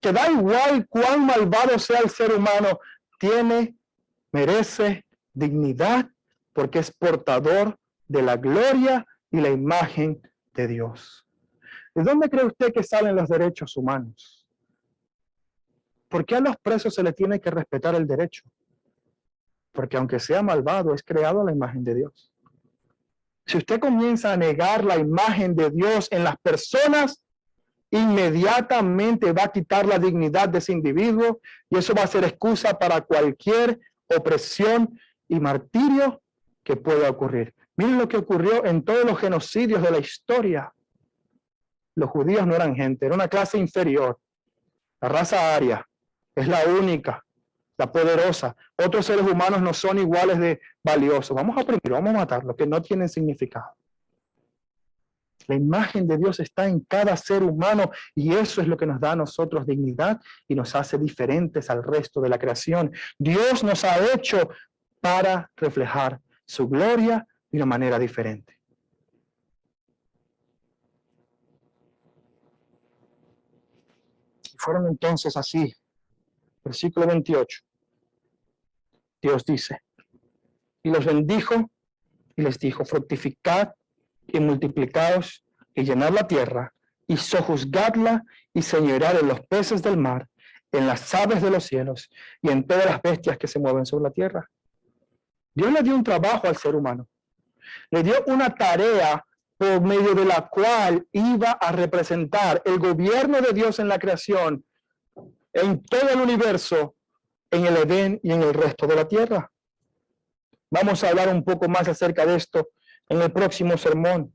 Speaker 1: Que da igual cuán malvado sea el ser humano, merece dignidad, porque es portador de la gloria y la imagen de Dios. ¿De dónde cree usted que salen los derechos humanos? ¿Por qué a los presos se les tiene que respetar el derecho? Porque aunque sea malvado, es creado a la imagen de Dios. Si usted comienza a negar la imagen de Dios en las personas, inmediatamente va a quitar la dignidad de ese individuo, y eso va a ser excusa para cualquier opresión y martirio que pueda ocurrir. Miren lo que ocurrió en todos los genocidios de la historia. Los judíos no eran gente, era una clase inferior. La raza aria es la única, la poderosa. Otros seres humanos no son iguales de valiosos. Vamos a oprimir, vamos a matar, los que no tienen significado. La imagen de Dios está en cada ser humano, y eso es lo que nos da a nosotros dignidad y nos hace diferentes al resto de la creación. Dios nos ha hecho para reflejar su gloria de una manera diferente. Y fueron entonces así. Versículo 28. Dios dice, y los bendijo y les dijo, fructificad y multiplicaos y llenad la tierra y sojuzgadla y señoread en los peces del mar, en las aves de los cielos y en todas las bestias que se mueven sobre la tierra. Dios le dio un trabajo al ser humano. Le dio una tarea por medio de la cual iba a representar el gobierno de Dios en la creación, en todo el universo, en el Edén y en el resto de la tierra. Vamos a hablar un poco más acerca de esto en el próximo sermón.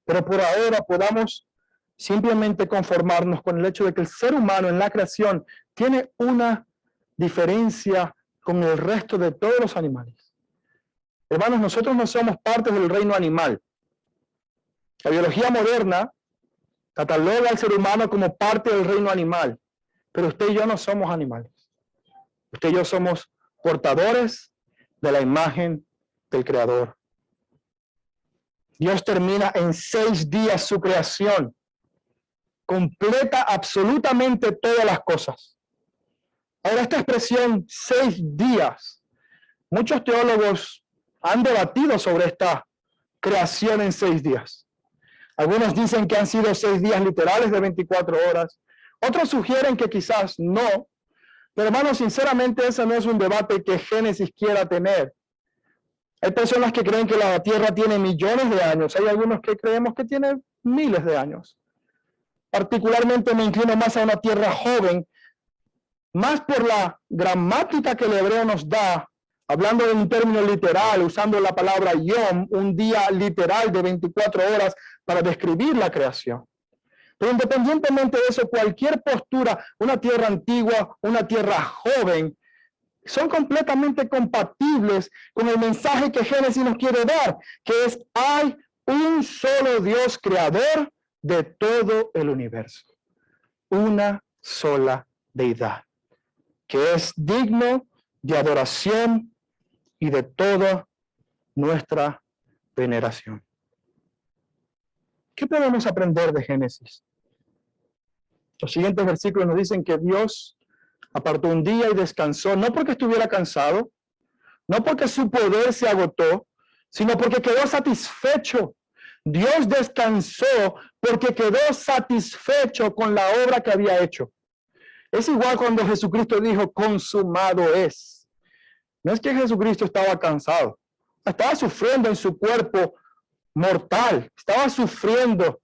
Speaker 1: Pero por ahora podamos simplemente conformarnos con el hecho de que el ser humano en la creación tiene una diferencia con el resto de todos los animales. Hermanos, nosotros no somos parte del reino animal. La biología moderna cataloga al ser humano como parte del reino animal, pero usted y yo no somos animales. Usted y yo somos portadores de la imagen del Creador. Dios termina en 6 días su creación. Completa absolutamente todas las cosas. Ahora, esta expresión 6 días, muchos teólogos han debatido sobre esta creación en 6 días. Algunos dicen que han sido 6 días literales de 24 horas. Otros sugieren que quizás no. Pero hermanos, sinceramente ese no es un debate que Génesis quiera tener. Hay personas que creen que la Tierra tiene millones de años. Hay algunos que creemos que tiene miles de años. Particularmente me inclino más a una Tierra joven, más por la gramática que el hebreo nos da, hablando de un término literal, usando la palabra yom, un día literal de 24 horas para describir la creación. Pero independientemente de eso, cualquier postura, una tierra antigua, una tierra joven, son completamente compatibles con el mensaje que Génesis nos quiere dar, que es, hay un solo Dios creador de todo el universo. Una sola deidad, que es digno de adoración y de toda nuestra veneración. ¿Qué podemos aprender de Génesis? Los siguientes versículos nos dicen que Dios apartó un día y descansó, no porque estuviera cansado, no porque su poder se agotó, sino porque quedó satisfecho. Dios descansó porque quedó satisfecho con la obra que había hecho. Es igual cuando Jesucristo dijo, consumado es. No es que Jesucristo estaba cansado, estaba sufriendo en su cuerpo mortal, estaba sufriendo,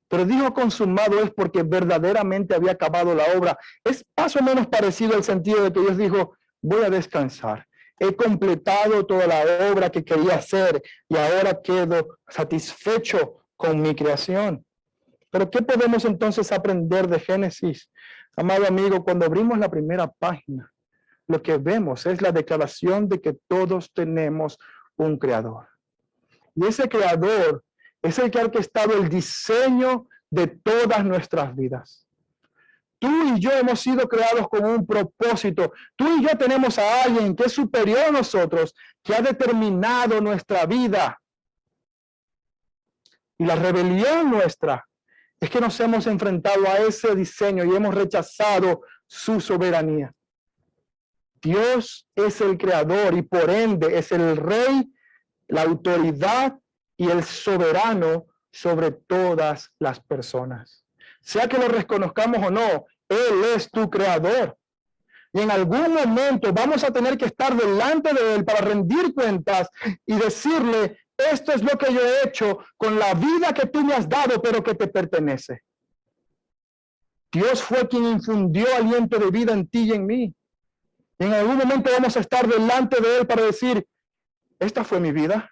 Speaker 1: pero dijo consumado es porque verdaderamente había acabado la obra. Es más o menos parecido al sentido de que Dios dijo, voy a descansar. He completado toda la obra que quería hacer y ahora quedo satisfecho con mi creación. Pero ¿qué podemos entonces aprender de Génesis? Amado amigo, cuando abrimos la primera página, lo que vemos es la declaración de que todos tenemos un creador. Y ese creador es el que ha orquestado el diseño de todas nuestras vidas. Tú y yo hemos sido creados con un propósito. Tú y yo tenemos a alguien que es superior a nosotros, que ha determinado nuestra vida. Y la rebelión nuestra es que nos hemos enfrentado a ese diseño y hemos rechazado su soberanía. Dios es el creador y por ende es el rey, la autoridad y el soberano sobre todas las personas. Sea que lo reconozcamos o no, Él es tu creador. Y en algún momento vamos a tener que estar delante de Él para rendir cuentas y decirle, esto es lo que yo he hecho con la vida que tú me has dado, pero que te pertenece. Dios fue quien infundió aliento de vida en ti y en mí. Y en algún momento vamos a estar delante de Él para decir, esta fue mi vida.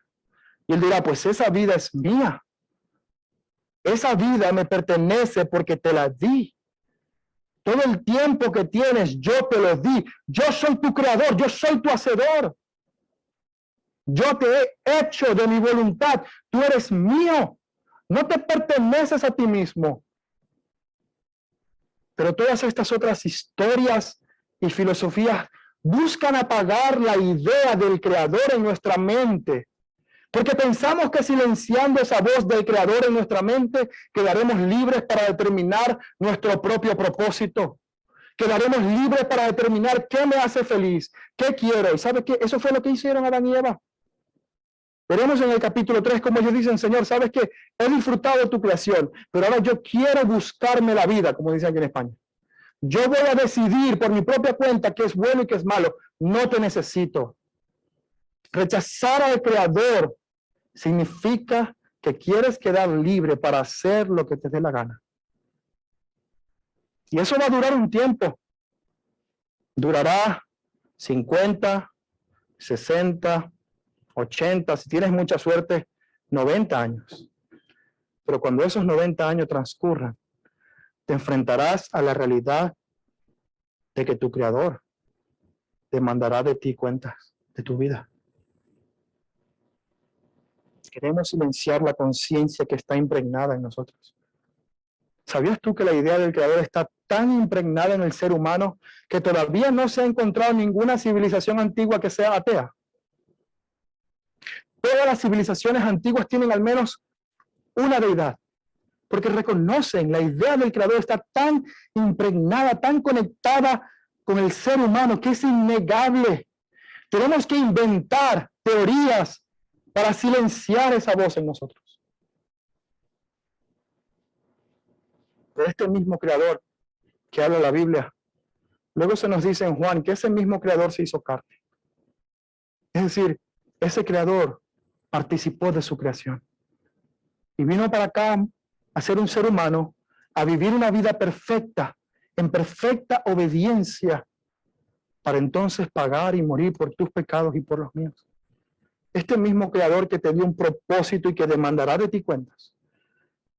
Speaker 1: Y Él dirá, pues esa vida es mía. Esa vida me pertenece porque te la di. Todo el tiempo que tienes, yo te lo di. Yo soy tu creador, yo soy tu hacedor. Yo te he hecho de mi voluntad. Tú eres mío. No te perteneces a ti mismo. Pero todas estas otras historias y filosofías buscan apagar la idea del Creador en nuestra mente, porque pensamos que silenciando esa voz del Creador en nuestra mente, quedaremos libres para determinar nuestro propio propósito. Quedaremos libres para determinar qué me hace feliz, qué quiero. ¿Y sabe qué? Eso fue lo que hicieron Adán y Eva. Veremos en el capítulo 3 como ellos dicen, Señor, ¿sabes qué? He disfrutado de tu creación, pero ahora yo quiero buscarme la vida, como dicen aquí en España. Yo voy a decidir por mi propia cuenta qué es bueno y qué es malo. No te necesito. Rechazar al Creador significa que quieres quedar libre para hacer lo que te dé la gana. Y eso va a durar un tiempo. Durará 50, 60, 80, si tienes mucha suerte, 90 años. Pero cuando esos 90 años transcurran, te enfrentarás a la realidad de que tu Creador demandará de ti cuentas de tu vida. Queremos silenciar la conciencia que está impregnada en nosotros. ¿Sabías tú que la idea del Creador está tan impregnada en el ser humano que todavía no se ha encontrado ninguna civilización antigua que sea atea? Todas las civilizaciones antiguas tienen al menos una deidad, porque reconocen la idea del Creador está tan impregnada, tan conectada con el ser humano que es innegable. Tenemos que inventar teorías para silenciar esa voz en nosotros. De este mismo Creador que habla la Biblia, luego se nos dice en Juan que ese mismo Creador se hizo carne. Es decir, ese Creador participó de su creación y vino para acá a ser un ser humano, a vivir una vida perfecta, en perfecta obediencia, para entonces pagar y morir por tus pecados y por los míos. Este mismo Creador que te dio un propósito y que demandará de ti cuentas,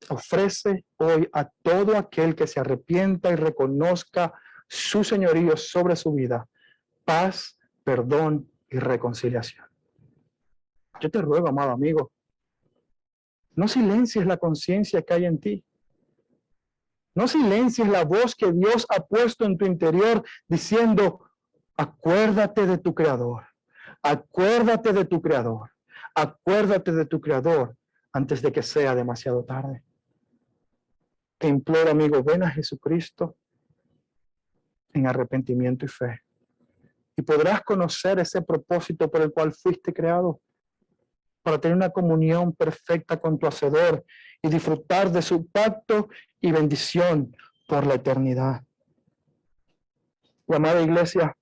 Speaker 1: ofrece hoy a todo aquel que se arrepienta y reconozca su señorío sobre su vida, paz, perdón y reconciliación. Yo te ruego, amado amigo, no silencies la conciencia que hay en ti. No silencies la voz que Dios ha puesto en tu interior diciendo, acuérdate de tu Creador, acuérdate de tu Creador, acuérdate de tu Creador antes de que sea demasiado tarde. Te imploro, amigo, ven a Jesucristo en arrepentimiento y fe. Y podrás conocer ese propósito por el cual fuiste creado, para tener una comunión perfecta con tu Hacedor y disfrutar de su pacto y bendición por la eternidad. Mi amada iglesia,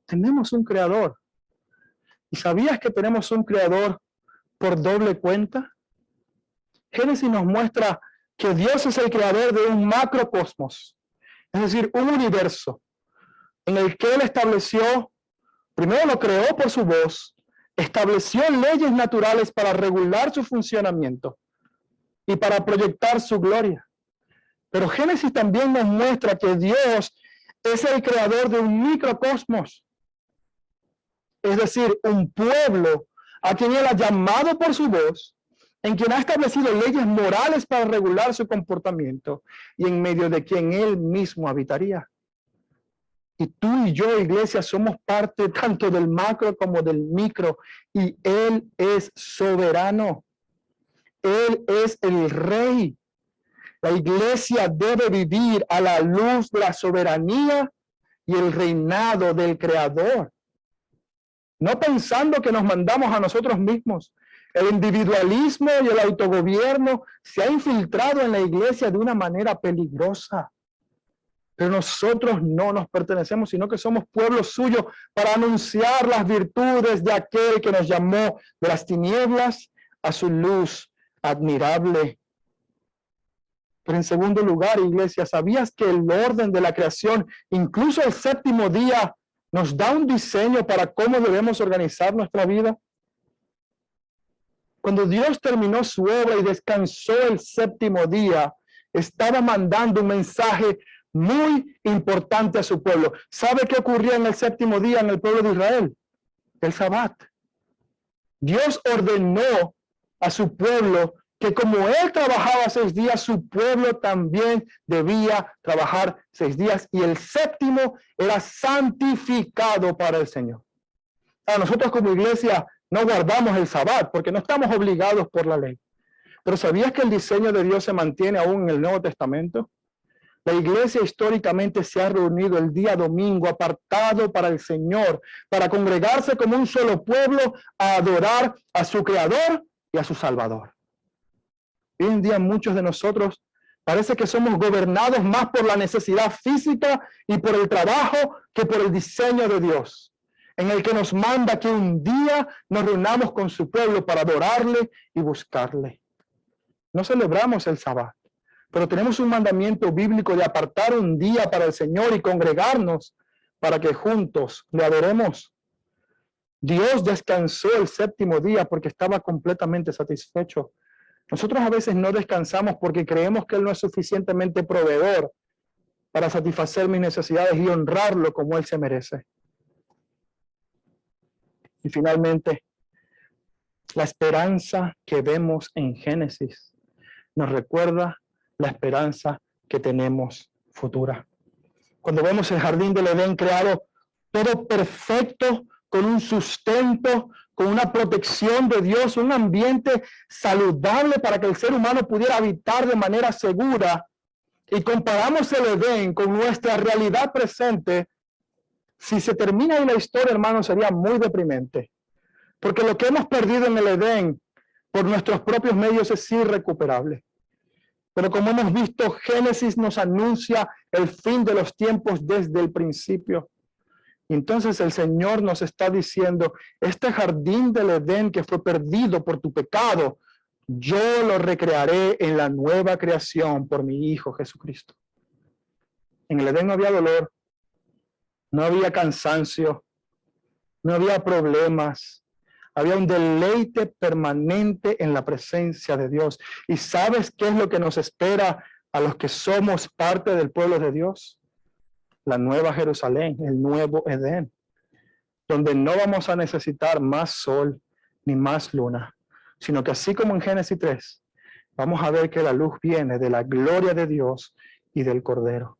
Speaker 1: tenemos un Creador. ¿Y sabías que tenemos un Creador por doble cuenta? Génesis nos muestra que Dios es el creador de un macrocosmos, es decir, un universo en el que Él estableció, primero lo creó por su voz, estableció leyes naturales para regular su funcionamiento y para proyectar su gloria. Pero Génesis también nos muestra que Dios es el creador de un microcosmos, es decir, un pueblo a quien Él ha llamado por su voz, en quien ha establecido leyes morales para regular su comportamiento y en medio de quien Él mismo habitaría. Y tú y yo, iglesia, somos parte tanto del macro como del micro, y Él es soberano. Él es el rey. La iglesia debe vivir a la luz de la soberanía y el reinado del Creador. No pensando que nos mandamos a nosotros mismos. El individualismo y el autogobierno se ha infiltrado en la iglesia de una manera peligrosa. Pero nosotros no nos pertenecemos, sino que somos pueblo suyo para anunciar las virtudes de aquel que nos llamó de las tinieblas a su luz admirable. Pero en segundo lugar, iglesia, ¿sabías que el orden de la creación, incluso el séptimo día, nos da un diseño para cómo debemos organizar nuestra vida? Cuando Dios terminó su obra y descansó el séptimo día, estaba mandando un mensaje muy importante a su pueblo. ¿Sabe qué ocurrió en el séptimo día en el pueblo de Israel? El Sabbat. Dios ordenó a su pueblo que como él trabajaba 6 días, su pueblo también debía trabajar 6 días, y el séptimo era santificado para el Señor. Nosotros como iglesia no guardamos el Sabbat porque no estamos obligados por la ley. Pero ¿sabías que el diseño de Dios se mantiene aún en el Nuevo Testamento? La iglesia históricamente se ha reunido el día domingo apartado para el Señor, para congregarse como un solo pueblo a adorar a su Creador y a su Salvador. Hoy en día muchos de nosotros parece que somos gobernados más por la necesidad física y por el trabajo que por el diseño de Dios, en el que nos manda que un día nos reunamos con su pueblo para adorarle y buscarle. No celebramos el Sabbat, pero tenemos un mandamiento bíblico de apartar un día para el Señor y congregarnos para que juntos le adoremos. Dios descansó el séptimo día porque estaba completamente satisfecho. Nosotros a veces no descansamos porque creemos que Él no es suficientemente proveedor para satisfacer mis necesidades y honrarlo como Él se merece. Y finalmente, la esperanza que vemos en Génesis nos recuerda la esperanza que tenemos futura. Cuando vemos el jardín del Edén creado todo perfecto, con un sustento, con una protección de Dios, un ambiente saludable para que el ser humano pudiera habitar de manera segura, y comparamos el Edén con nuestra realidad presente, si se termina ahí la historia, hermano, sería muy deprimente. Porque lo que hemos perdido en el Edén por nuestros propios medios es irrecuperable. Pero como hemos visto, Génesis nos anuncia el fin de los tiempos desde el principio. Entonces el Señor nos está diciendo, este jardín del Edén que fue perdido por tu pecado, yo lo recrearé en la nueva creación por mi Hijo Jesucristo. En el Edén no había dolor, no había cansancio, no había problemas. Había un deleite permanente en la presencia de Dios. ¿Y sabes qué es lo que nos espera a los que somos parte del pueblo de Dios? La nueva Jerusalén, el nuevo Edén, donde no vamos a necesitar más sol ni más luna, sino que así como en Génesis 3, vamos a ver que la luz viene de la gloria de Dios y del Cordero.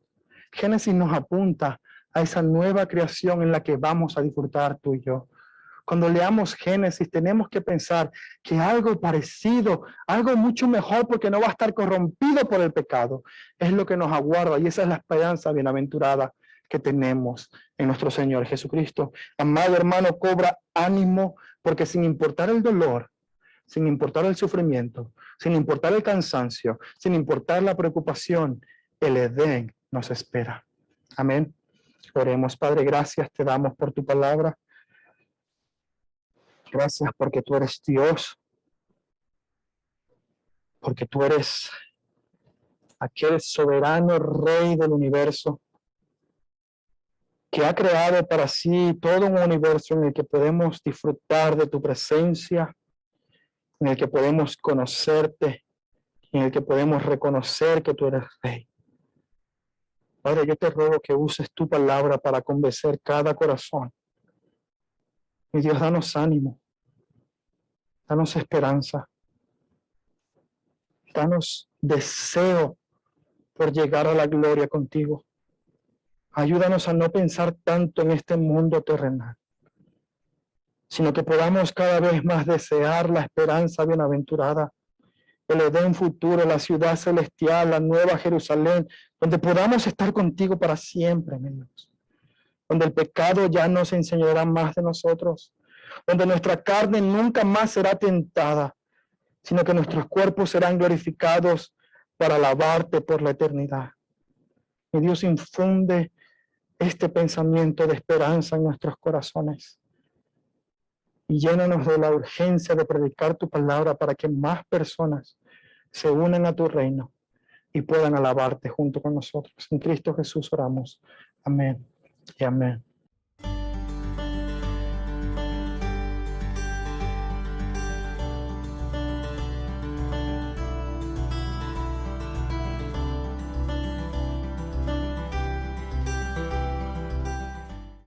Speaker 1: Génesis nos apunta a esa nueva creación en la que vamos a disfrutar tú y yo. Cuando leamos Génesis, tenemos que pensar que algo parecido, algo mucho mejor, porque no va a estar corrompido por el pecado, es lo que nos aguarda, y esa es la esperanza bienaventurada que tenemos en nuestro Señor Jesucristo. Amado hermano, cobra ánimo, porque sin importar el dolor, sin importar el sufrimiento, sin importar el cansancio, sin importar la preocupación, el Edén nos espera. Amén. Oremos. Padre, gracias te damos por tu palabra. Gracias porque tú eres Dios, porque tú eres aquel soberano Rey del universo que ha creado para sí todo un universo en el que podemos disfrutar de tu presencia, en el que podemos conocerte, en el que podemos reconocer que tú eres Rey. Padre, yo te ruego que uses tu palabra para convencer cada corazón. Y Dios, danos ánimo, danos esperanza, danos deseo por llegar a la gloria contigo. Ayúdanos a no pensar tanto en este mundo terrenal, sino que podamos cada vez más desear la esperanza bienaventurada, el Edén futuro, la ciudad celestial, la nueva Jerusalén, donde podamos estar contigo para siempre, mi Dios. Donde el pecado ya no se enseñará más de nosotros, donde nuestra carne nunca más será tentada, sino que nuestros cuerpos serán glorificados para alabarte por la eternidad. Mi Dios, infunde este pensamiento de esperanza en nuestros corazones y llénanos de la urgencia de predicar tu palabra para que más personas se unan a tu reino y puedan alabarte junto con nosotros. En Cristo Jesús oramos. Amén y amén.